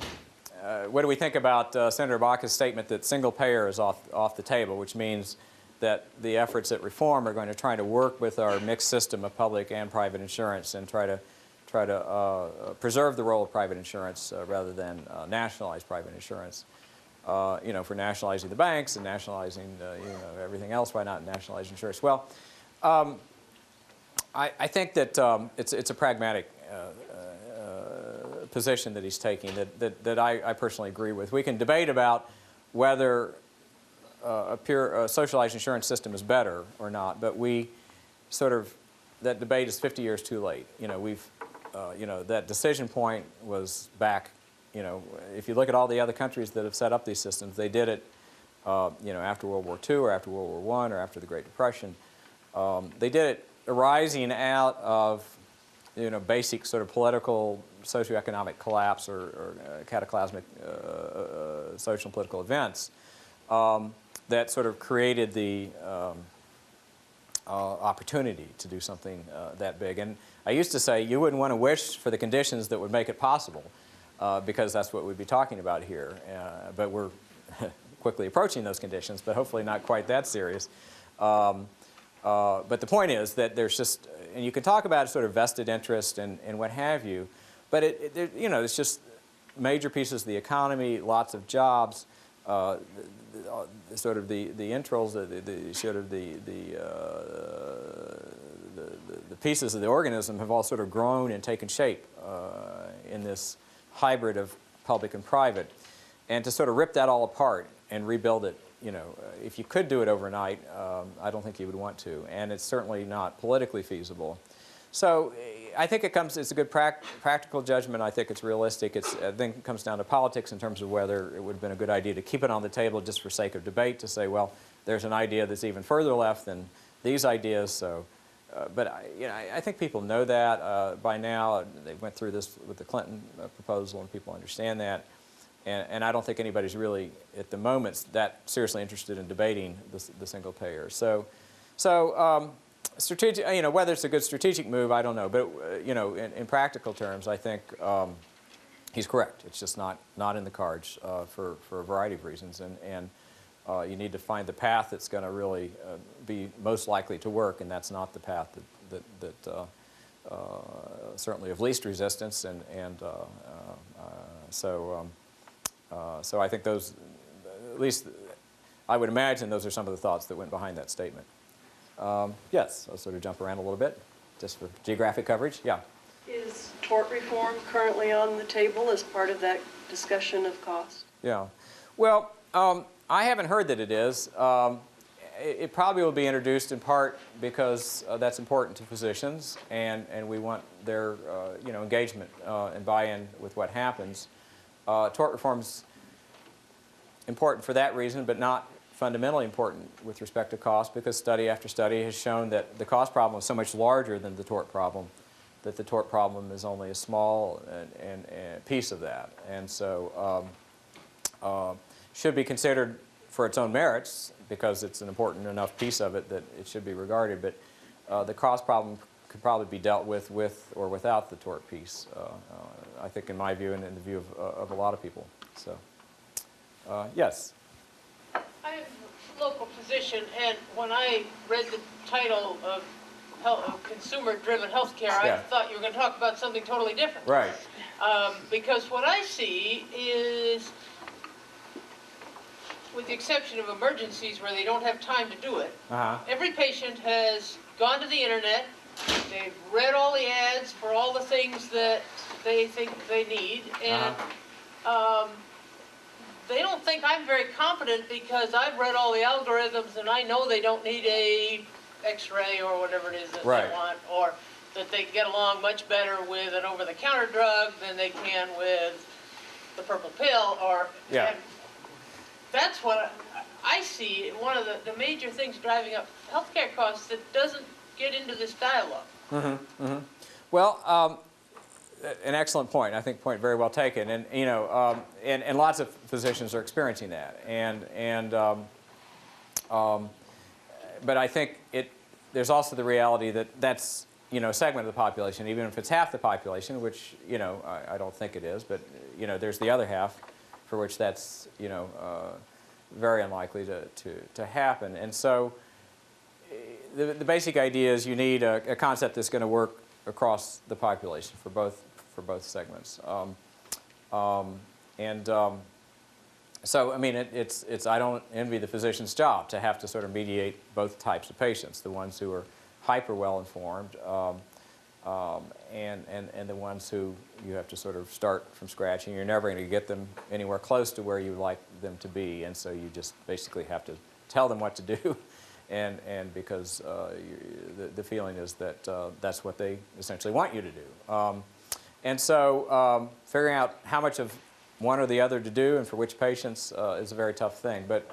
what do we think about Senator Baucus' statement that single payer is off the table, which means that the efforts at reform are going to try to work with our mixed system of public and private insurance and try to preserve the role of private insurance rather than nationalize private insurance. You know, for nationalizing the banks and nationalizing you know, everything else, why not nationalize insurance? Well, I think that it's a pragmatic position that he's taking that I personally agree with. We can debate about whether a pure socialized insurance system is better or not, but we sort of, that debate is 50 years too late. You know, we've you know, that decision point was back, you know, if you look at all the other countries that have set up these systems, they did it, you know, after World War II or after World War I or after the Great Depression. They did it arising out of, you know, basic sort of political, socioeconomic collapse or cataclysmic social and political events that sort of created the opportunity to do something that big. And I used to say you wouldn't want to wish for the conditions that would make it possible, because that's what we'd be talking about here. But we're quickly approaching those conditions, but hopefully not quite that serious. But the point is that there's just, and you can talk about sort of vested interest and what have you, but you know, it's just major pieces of the economy, lots of jobs, sort of the intros, the pieces of the organism have all sort of grown and taken shape in this hybrid of public and private. And to sort of rip that all apart and rebuild it, you know, if you could do it overnight, I don't think you would want to. And it's certainly not politically feasible. So I think it's a good practical judgment. I think it's realistic. I think it comes down to politics in terms of whether it would have been a good idea to keep it on the table just for sake of debate, to say, well, there's an idea that's even further left than these ideas. So, but I think people know that by now. They went through this with the Clinton proposal, and people understand that. And I don't think anybody's really, at the moment, that seriously interested in debating the single payer. So strategic, you know, whether it's a good strategic move, I don't know. But you know, in practical terms, I think he's correct. It's just not in the cards for a variety of reasons, and you need to find the path that's going to really be most likely to work, and that's not the path that certainly of least resistance, so I think those, at least I would imagine those are some of the thoughts that went behind that statement. Yes, I'll sort of jump around a little bit, just for geographic coverage. Yeah. Is tort reform currently on the table as part of that discussion of cost? Yeah. Well, I haven't heard that it is. It probably will be introduced in part because that's important to physicians, and we want their you know, engagement and buy-in with what happens. Tort reform's important for that reason, but not fundamentally important with respect to cost, because study after study has shown that the cost problem is so much larger than the tort problem, that the tort problem is only a small and piece of that. And so should be considered for its own merits, because it's an important enough piece of it that it should be regarded. But the cost problem could probably be dealt with or without the tort piece, I think, in my view and in the view of a lot of people. So, yes? I'm a local physician, and when I read the title of consumer-driven healthcare, Yeah. I thought you were going to talk about something totally different. Right. Because what I see is, with the exception of emergencies where they don't have time to do it, every patient has gone to the internet, they've read all the ads for all the things that they think they need, and they don't think I'm very competent because I've read all the algorithms and I know they don't need a X-ray or whatever it is that Right. they want, or that they get along much better with an over-the-counter drug than they can with the purple pill, or Yeah. and that's what I see, one of the major things driving up healthcare costs that doesn't get into this dialogue. Well, an excellent point. I think point very well taken. And you know, and lots of physicians are experiencing that. But I think there's also the reality that that's, you know, a segment of the population, even if it's half the population, which, you know, I don't think it is, but you know, there's the other half for which that's, you know, very unlikely to happen. And so the basic idea is you need a concept that's going to work across the population for both segments. So I mean, it's I don't envy the physician's job to have to sort of mediate both types of patients, the ones who are hyper well informed, and the ones who you have to sort of start from scratch, and you're never going to get them anywhere close to where you would like them to be, and so you just basically have to tell them what to do. And because the feeling is that that's what they essentially want you to do. And so figuring out how much of one or the other to do and for which patients is a very tough thing. But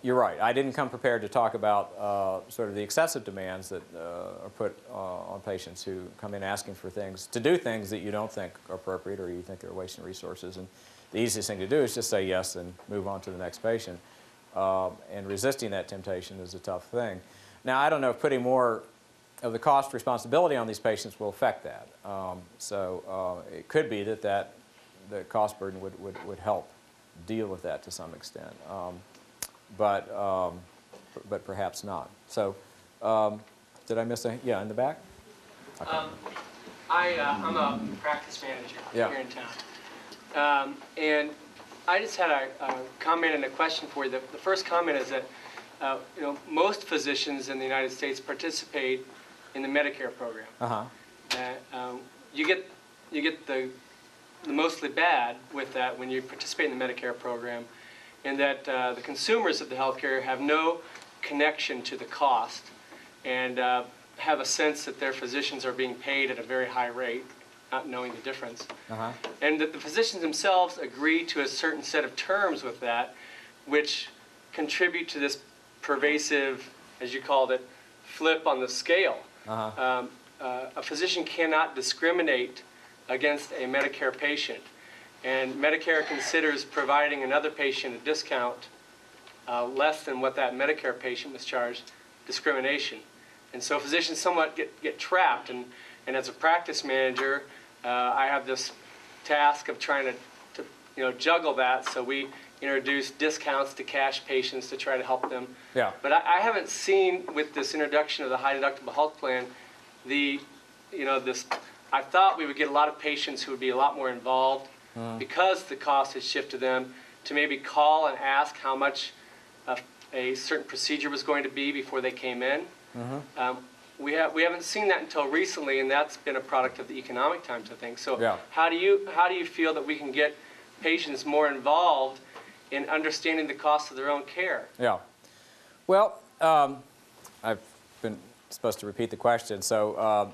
you're right. I didn't come prepared to talk about sort of the excessive demands that are put on patients who come in asking for things, to do things that you don't think are appropriate or you think are wasting resources. And the easiest thing to do is just say yes and move on to the next patient. And resisting that temptation is a tough thing. Now, I don't know if putting more of the cost responsibility on these patients will affect that. It could be that the cost burden would help deal with that to some extent, but perhaps not. So, did I miss a? Yeah, in the back. Okay. I'm a practice manager Yeah. here in town, and I just had a comment and a question for you. The first comment is that most physicians in the United States participate in the Medicare program. You get the mostly bad with that when you participate in the Medicare program, in that the consumers of the healthcare have no connection to the cost and have a sense that their physicians are being paid at a very high rate, not knowing the difference. And that the physicians themselves agree to a certain set of terms with that, which contribute to this pervasive, as you called it, flip on the scale. A physician cannot discriminate against a Medicare patient, and Medicare considers providing another patient a discount less than what that Medicare patient was charged discrimination. And so physicians somewhat get trapped, and as a practice manager, I have this task of trying to juggle that. So we introduce discounts to cash patients to try to help them. Yeah. But I haven't seen with this introduction of the high deductible health plan, I thought we would get a lot of patients who would be a lot more involved because the cost has shifted them to maybe call and ask how much a certain procedure was going to be before they came in. We haven't seen that until recently, and that's been a product of the economic times, I think. So Yeah. how do you feel that we can get patients more involved in understanding the cost of their own care? Yeah. Well, I've been supposed to repeat the question. So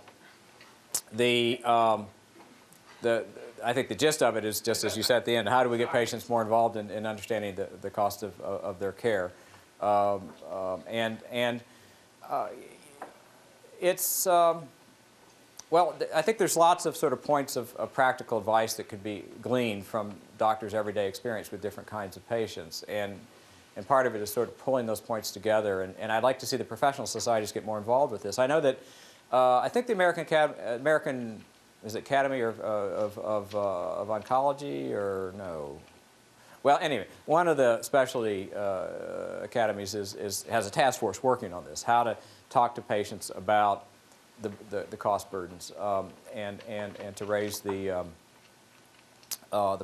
I think the gist of it is just as you said at the end. How do we get patients more involved in understanding the cost of their care? It's well, I think there's lots of sort of points of practical advice that could be gleaned from doctors' everyday experience with different kinds of patients, and part of it is sort of pulling those points together. And I'd like to see the professional societies get more involved with this. I know that I think the American Academy of Oncology, or no. Well, anyway, one of the specialty academies has a task force working on this, how to talk to patients about the cost burdens and to raise the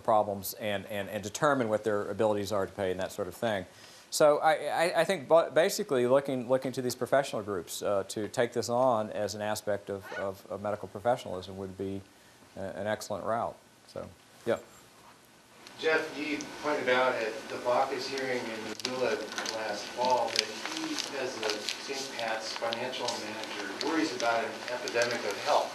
problems and determine what their abilities are to pay and that sort of thing. So I think basically looking to these professional groups to take this on as an aspect of medical professionalism would be an excellent route. So, yeah. Jeff Yee pointed out at the Baucus hearing in Missoula last fall that he, as a St. Pat's financial manager, worries about an epidemic of health.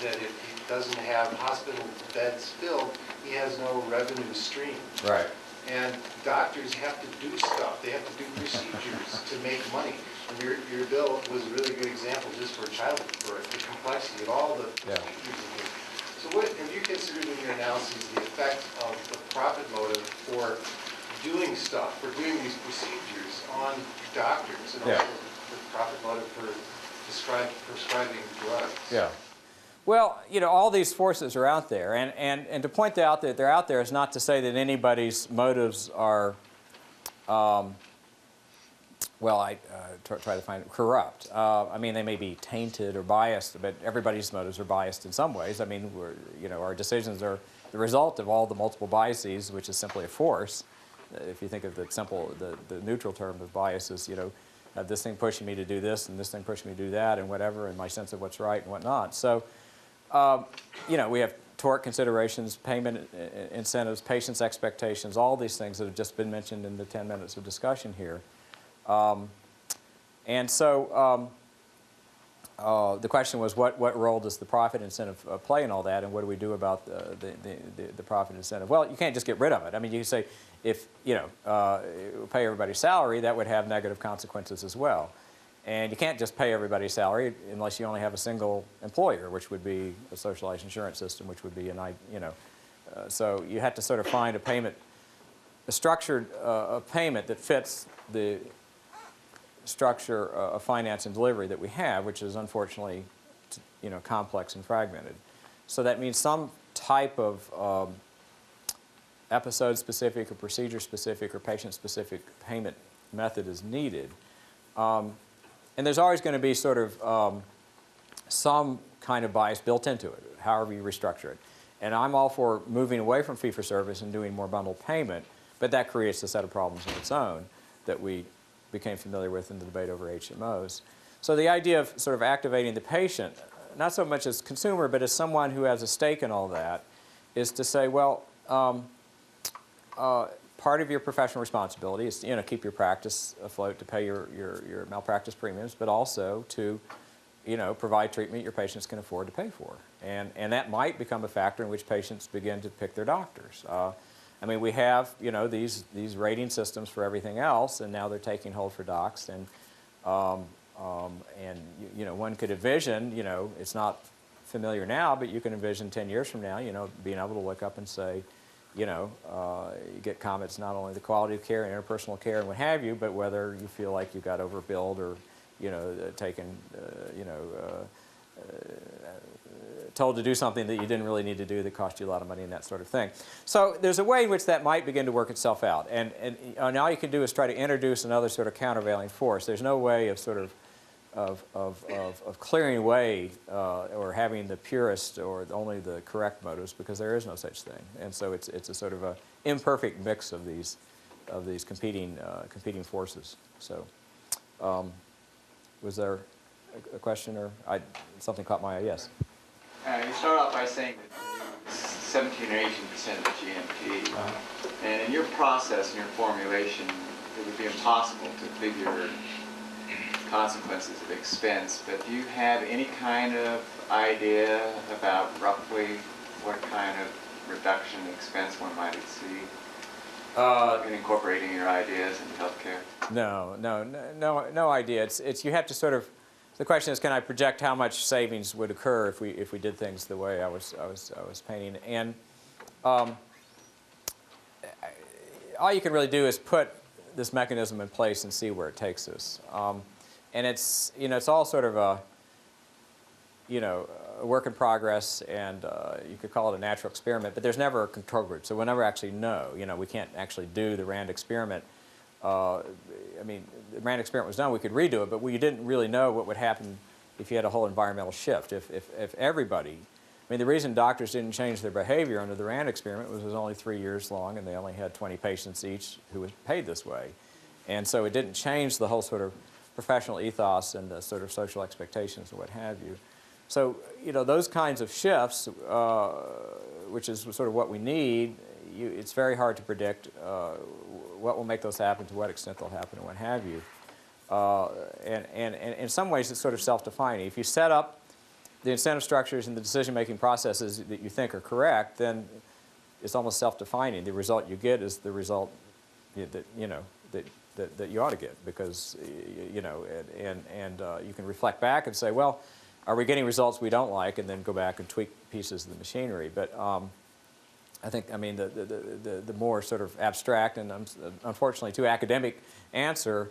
That if he doesn't have hospital beds filled, he has no revenue stream. Right. And doctors have to do stuff. They have to do procedures to make money. And your bill was a really good example just for childbirth, the complexity of all the procedures. So what have you considered in your analysis the effect of the profit motive for doing stuff, for doing these procedures on doctors, and also the profit motive for prescribing drugs? Yeah. Well, all these forces are out there, and to point out that they're out there is not to say that anybody's motives are, well, I try to find corrupt. I mean, they may be tainted or biased, but everybody's motives are biased in some ways. I mean, our decisions are the result of all the multiple biases, which is simply a force. If you think of the neutral term of biases, have this thing pushing me to do this, and this thing pushing me to do that, and whatever, and my sense of what's right and whatnot. So, we have tort considerations, payment incentives, patients' expectations, all these things that have just been mentioned in the 10 minutes of discussion here. And so the question was, what role does the profit incentive play in all that, and what do we do about the profit incentive? Well, you can't just get rid of it. I mean, you can say, if pay everybody's salary, that would have negative consequences as well. And you can't just pay everybody's salary unless you only have a single employer, which would be a socialized insurance system, which would be So you have to sort of find a structured payment that fits the structure of finance and delivery that we have, which is unfortunately, complex and fragmented. So that means some type of episode-specific or procedure-specific or patient-specific payment method is needed. And there's always going to be sort of some kind of bias built into it, however you restructure it. And I'm all for moving away from fee-for-service and doing more bundled payment, but that creates a set of problems of its own that we became familiar with in the debate over HMOs. So the idea of sort of activating the patient, not so much as consumer, but as someone who has a stake in all that, is to say, well, part of your professional responsibility is to keep your practice afloat, to pay your malpractice premiums, but also to provide treatment your patients can afford to pay for. And that might become a factor in which patients begin to pick their doctors. I mean, we have these rating systems for everything else, and now they're taking hold for docs. And one could envision, it's not familiar now, but you can envision 10 years from now, being able to look up and say, you get comments not only the quality of care and interpersonal care and what have you, but whether you feel like you got overbilled or, taken, told to do something that you didn't really need to do that cost you a lot of money and that sort of thing. So there's a way in which that might begin to work itself out. And all you can do is try to introduce another sort of countervailing force. There's no way of sort of clearing away or having the purest or only the correct motives, because there is no such thing. And so it's a sort of a imperfect mix of these competing forces. So was there a question or something caught my eye? Yes. You start off by saying that 17 or 18% of the GMP, and in your process, in your formulation, it would be impossible to figure consequences of expense, but do you have any kind of idea about roughly what kind of reduction in expense one might see in incorporating your ideas into healthcare? No idea. It's you have to sort of. The question is, can I project how much savings would occur if we did things the way I was painting? And all you can really do is put this mechanism in place and see where it takes us. And it's all sort of a work in progress, and you could call it a natural experiment, but there's never a control group, so we'll never actually know. We can't actually do the RAND experiment. I mean, the RAND experiment was done, we could redo it, but we didn't really know what would happen if you had a whole environmental shift. If everybody, I mean, the reason doctors didn't change their behavior under the RAND experiment was it was only 3 years long, and they only had 20 patients each who was paid this way. And so it didn't change the whole sort of professional ethos and the sort of social expectations and what have you. So, those kinds of shifts, which is sort of what we need, it's very hard to predict what will make those happen, to what extent they'll happen, and what have you. And in some ways, it's sort of self-defining. If you set up the incentive structures and the decision-making processes that you think are correct, then it's almost self-defining. The result you get is the result that you ought to get, because you can reflect back and say, well, are we getting results we don't like, and then go back and tweak pieces of the machinery. But I think, the more sort of abstract and unfortunately too academic answer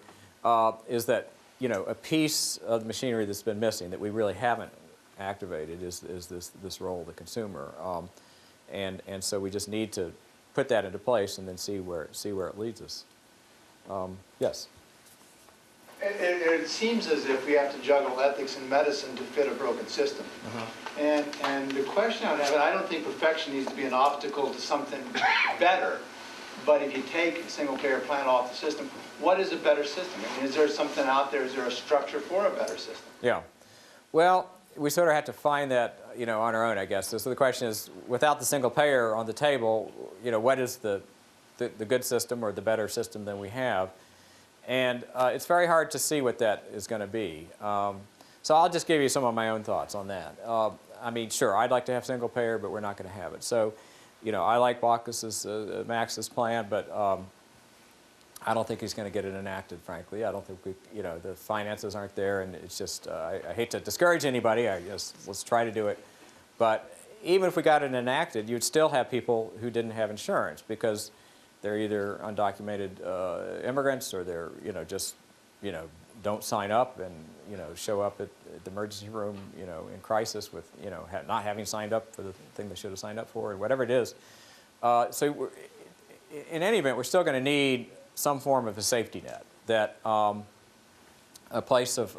is that, a piece of the machinery that's been missing that we really haven't activated is this role of the consumer. And so we just need to put that into place and then see where it leads us. Yes? It seems as if we have to juggle ethics and medicine to fit a broken system. And the question I would have, and I don't think perfection needs to be an obstacle to something better, but if you take a single-payer plan off the system, what is a better system? I mean, is there something out there? Is there a structure for a better system? Yeah. Well, we sort of have to find that, on our own, I guess. So the question is, without the single payer on the table, what is the good system or the better system than we have? And it's very hard to see what that is going to be. So I'll just give you some of my own thoughts on that. I mean, sure, I'd like to have single payer, but we're not going to have it. So, I like Baucus's, Max's plan, but I don't think he's going to get it enacted, frankly. I don't think the finances aren't there, and it's just, I hate to discourage anybody. Let's try to do it. But, even if we got it enacted, you'd still have people who didn't have insurance because they're either undocumented immigrants or they're, just, don't sign up and, show up at the emergency room, in crisis with, not having signed up for the thing they should have signed up for, or whatever it is. In any event, we're still going to need some form of a safety net that a place of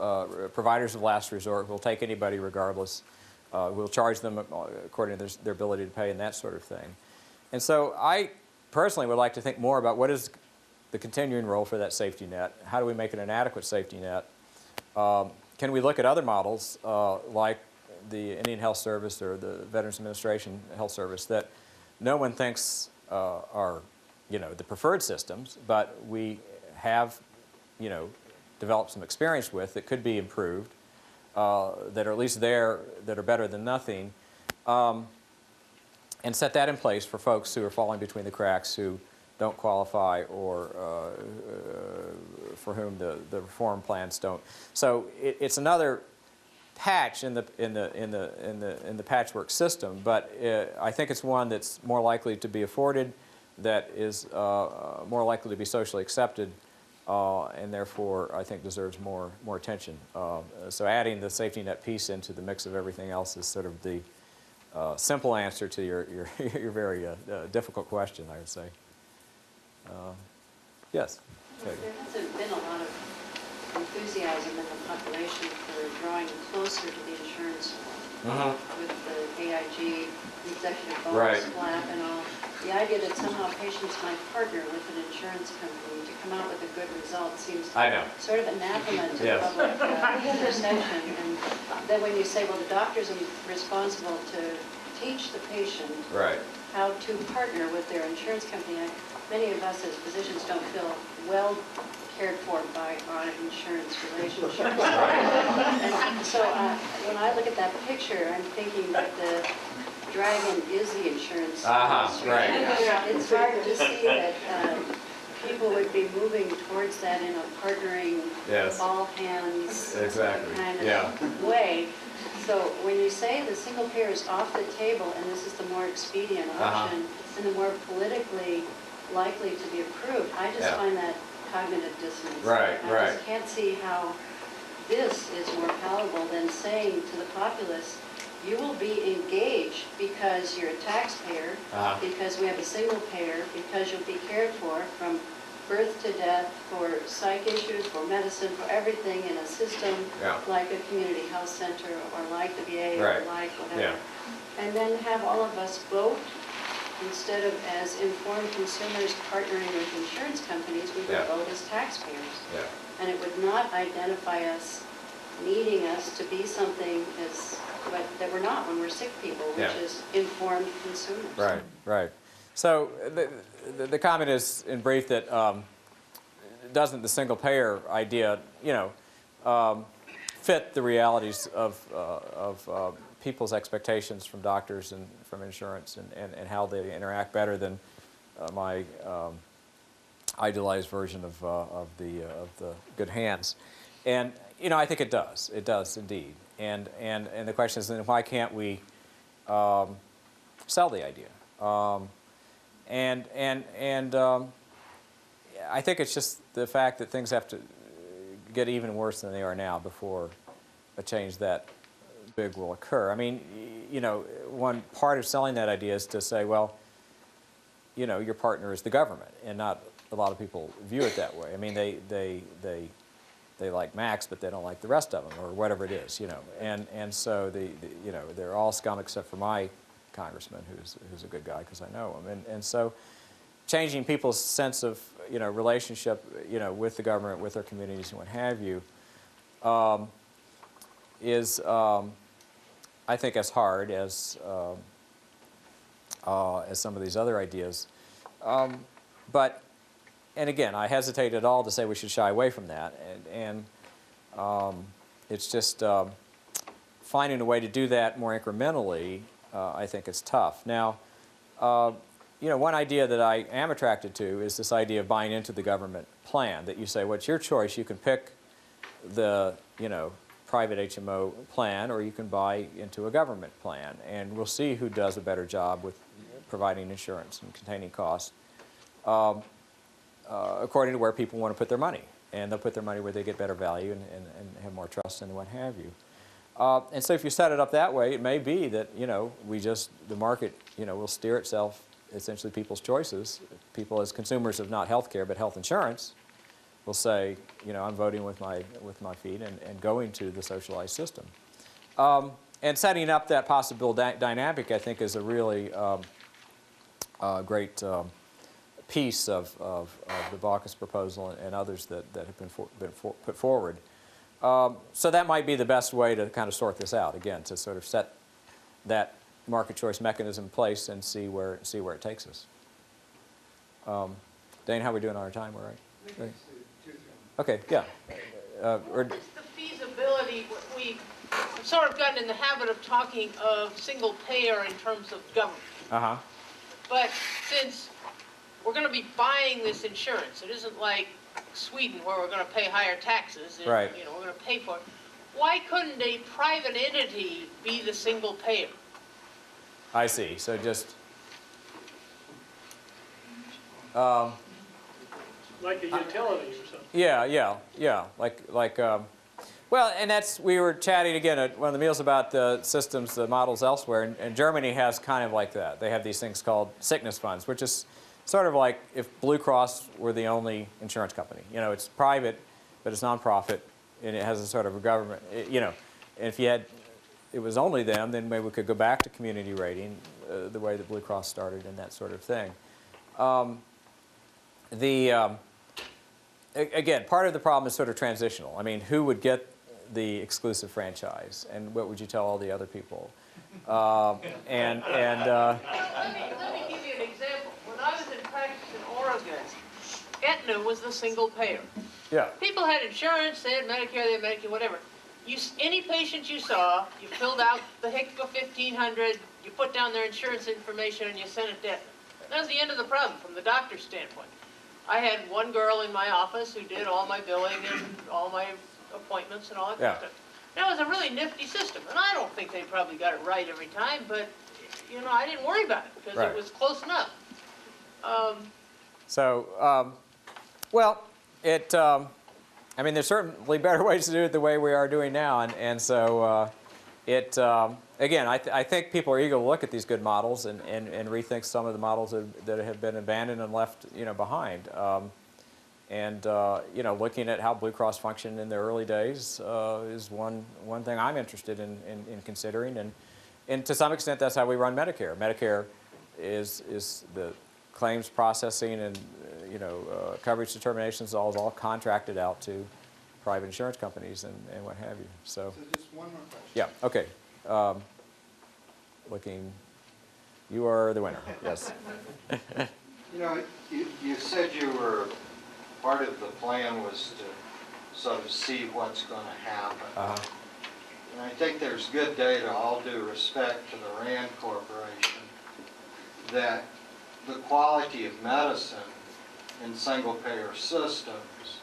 providers of last resort will take anybody regardless. We'll charge them according to their ability to pay and that sort of thing. And so I personally would like to think more about what is the continuing role for that safety net. How do we make it an adequate safety net? Can we look at other models like the Indian Health Service or the Veterans Administration Health Service that no one thinks are, the preferred systems, but we have, developed some experience with that could be improved, that are at least there, that are better than nothing, and set that in place for folks who are falling between the cracks, who don't qualify, or for whom the reform plans don't. So it's another patch in the patchwork system, but I think it's one that's more likely to be afforded, that is more likely to be socially accepted, and therefore I think deserves more attention. So adding the safety net piece into the mix of everything else is sort of the simple answer to your very difficult question, I would say. Yes? There hasn't been a lot of enthusiasm in the population for drawing closer to the insurance law with the AIG, executive bonus, flap, and all. The idea that somehow patients might partner with an insurance company to come out with a good result seems sort of anathema to public perception. And then when you say, well, the doctors are responsible to teach the patient how to partner with their insurance company, many of us as physicians don't feel well cared for by our insurance relationships. And so when I look at that picture, I'm thinking that the dragon is the insurance industry. It's hard to see that people would be moving towards that in a partnering, all hands kind of way. So when you say the single payer is off the table and this is the more expedient option and the more politically likely to be approved, I just find that cognitive dissonance. I just can't see how this is more palatable than saying to the populace, you will be engaged because you're a taxpayer, because we have a single payer, because you'll be cared for from birth to death, for psych issues, for medicine, for everything in a system like a community health center or like the VA or like whatever. And then have all of us vote instead of as informed consumers partnering with insurance companies, we would vote as taxpayers. And it would not identify us needing us to be something that we're not when we're sick people, which is informed consumers. Right. So the comment is, in brief, that doesn't the single payer idea, fit the realities of people's expectations from doctors and from insurance and how they interact better than my idealized version of the good hands. And I think it does. It does indeed. And the question is, then why can't we sell the idea? I think it's just the fact that things have to get even worse than they are now before a change that big will occur. I mean, one part of selling that idea is to say, well, your partner is the government, and not a lot of people view it that way. I mean, they like Max, but they don't like the rest of them, or whatever it is, And so they're all scum except for my congressman, who's a good guy because I know him. And so changing people's sense of relationship with the government, with their communities, and what have you, is I think as hard as some of these other ideas. And again, I hesitate at all to say we should shy away from that. And it's just finding a way to do that more incrementally. I think it's tough. Now, one idea that I am attracted to is this idea of buying into the government plan. That you say, well, it's your choice. You can pick the private HMO plan, or you can buy into a government plan. And we'll see who does a better job with providing insurance and containing costs according to where people want to put their money. And they'll put their money where they get better value and have more trust and what have you. And so if you set it up that way, it may be that, you know, the market, you know, will steer itself, essentially people's choices. People as consumers of not health care but health insurance will say, you know, I'm voting with my feet and going to the socialized system. And setting up that possible dynamic, I think, is a really great piece of the Baucus proposal and others that have been put forward. So that might be the best way to kind of sort this out, again, to sort of set that market choice mechanism in place and see where it takes us. Dane, how are we doing on our time? All right? Ready? Okay, yeah. What is the feasibility? We've sort of gotten in the habit of talking of single payer in terms of government. Uh-huh. But since we're going to be buying this insurance, it isn't like Sweden where we're going to pay higher taxes and Right. you know, we're going to pay for it. Why couldn't a private entity be the single payer? I see. So just... like a utility or something. Yeah. Well, and we were chatting again at one of the meals about the systems, the models elsewhere, and Germany has kind of like that. They have these things called sickness funds, which is sort of like if Blue Cross were the only insurance company. You know, it's private, but it's nonprofit, and it has a sort of a government, you know. And if it was only them, then maybe we could go back to community rating, the way that Blue Cross started and that sort of thing. Again, part of the problem is sort of transitional. I mean, who would get the exclusive franchise, and what would you tell all the other people? Let me give you an example. When I was in practice in Oregon, Aetna was the single payer. Yeah. People had insurance, they had Medicare, they had Medicaid, whatever. Any patient you saw, you filled out the HICPA 1500, you put down their insurance information, and you sent it to Aetna. That was the end of the problem from the doctor's standpoint. I had one girl in my office who did all my billing and all my appointments and all that kind of stuff. That was a really nifty system, and I don't think they probably got it right every time, but, you know, I didn't worry about it because it was close enough. I mean, there's certainly better ways to do it the way we are doing now, and so again, I think people are eager to look at these good models and rethink some of the models that have been abandoned and left, you know, behind. You know, looking at how Blue Cross functioned in the early days is one thing I'm interested in considering, and to some extent that's how we run Medicare. Medicare is the claims processing and you know coverage determinations all contracted out to private insurance companies and what have you. So just one more question. Yeah. Okay. You are the winner. Yes. You know, you said part of the plan was to sort of see what's going to happen. And I think there's good data, all due respect to the RAND Corporation, that the quality of medicine in single-payer systems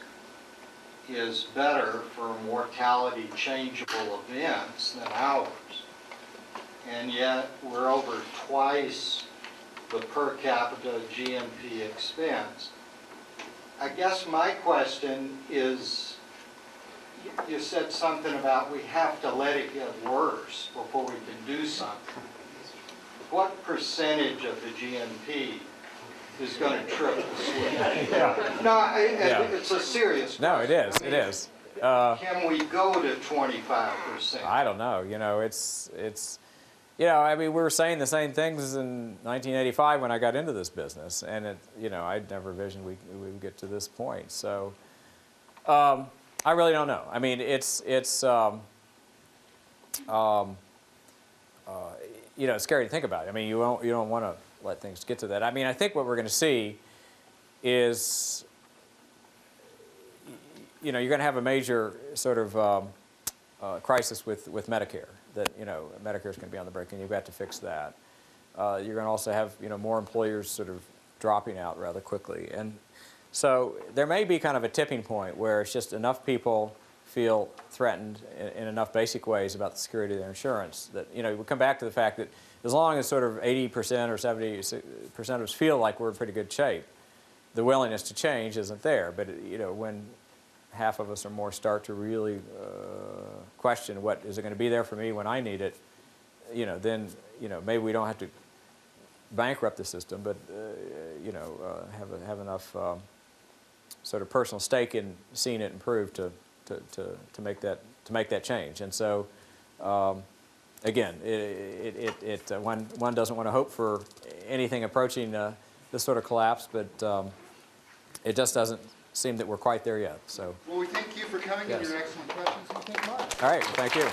is better for mortality changeable events than ours. And yet we're over twice the per capita GMP expense. I guess my question is, you said something about we have to let it get worse before we can do something. What percentage of the GMP is going to trip the switch? No, it's a serious question. No, it is. It is. Can we go to 25%? I don't know. You know, it's. You know, I mean, we were saying the same things in 1985 when I got into this business, and you know, I'd never envisioned we would get to this point. So, I really don't know. I mean, it's you know, it's scary to think about. I mean, you don't want to let things get to that. I mean, I think what we're going to see is, you know, you're going to have a major sort of crisis with Medicare. That, you know, Medicare is going to be on the brink, and you've got to fix that. You're going to also have, you know, more employers sort of dropping out rather quickly. And so there may be kind of a tipping point where it's just enough people feel threatened in enough basic ways about the security of their insurance that, you know, we come back to the fact that as long as sort of 80% or 70% of us feel like we're in pretty good shape, the willingness to change isn't there. But, you know, when half of us or more start to really question what is it going to be there for me when I need it, you know, then, you know, maybe we don't have to bankrupt the system, but, you know, have enough sort of personal stake in seeing it improve to make that change. And so, again, one doesn't want to hope for anything approaching this sort of collapse, but it just doesn't seem that we're quite there yet. So, Well, we thank you for coming yes. and your excellent questions. We thank Mark. All right, thank you.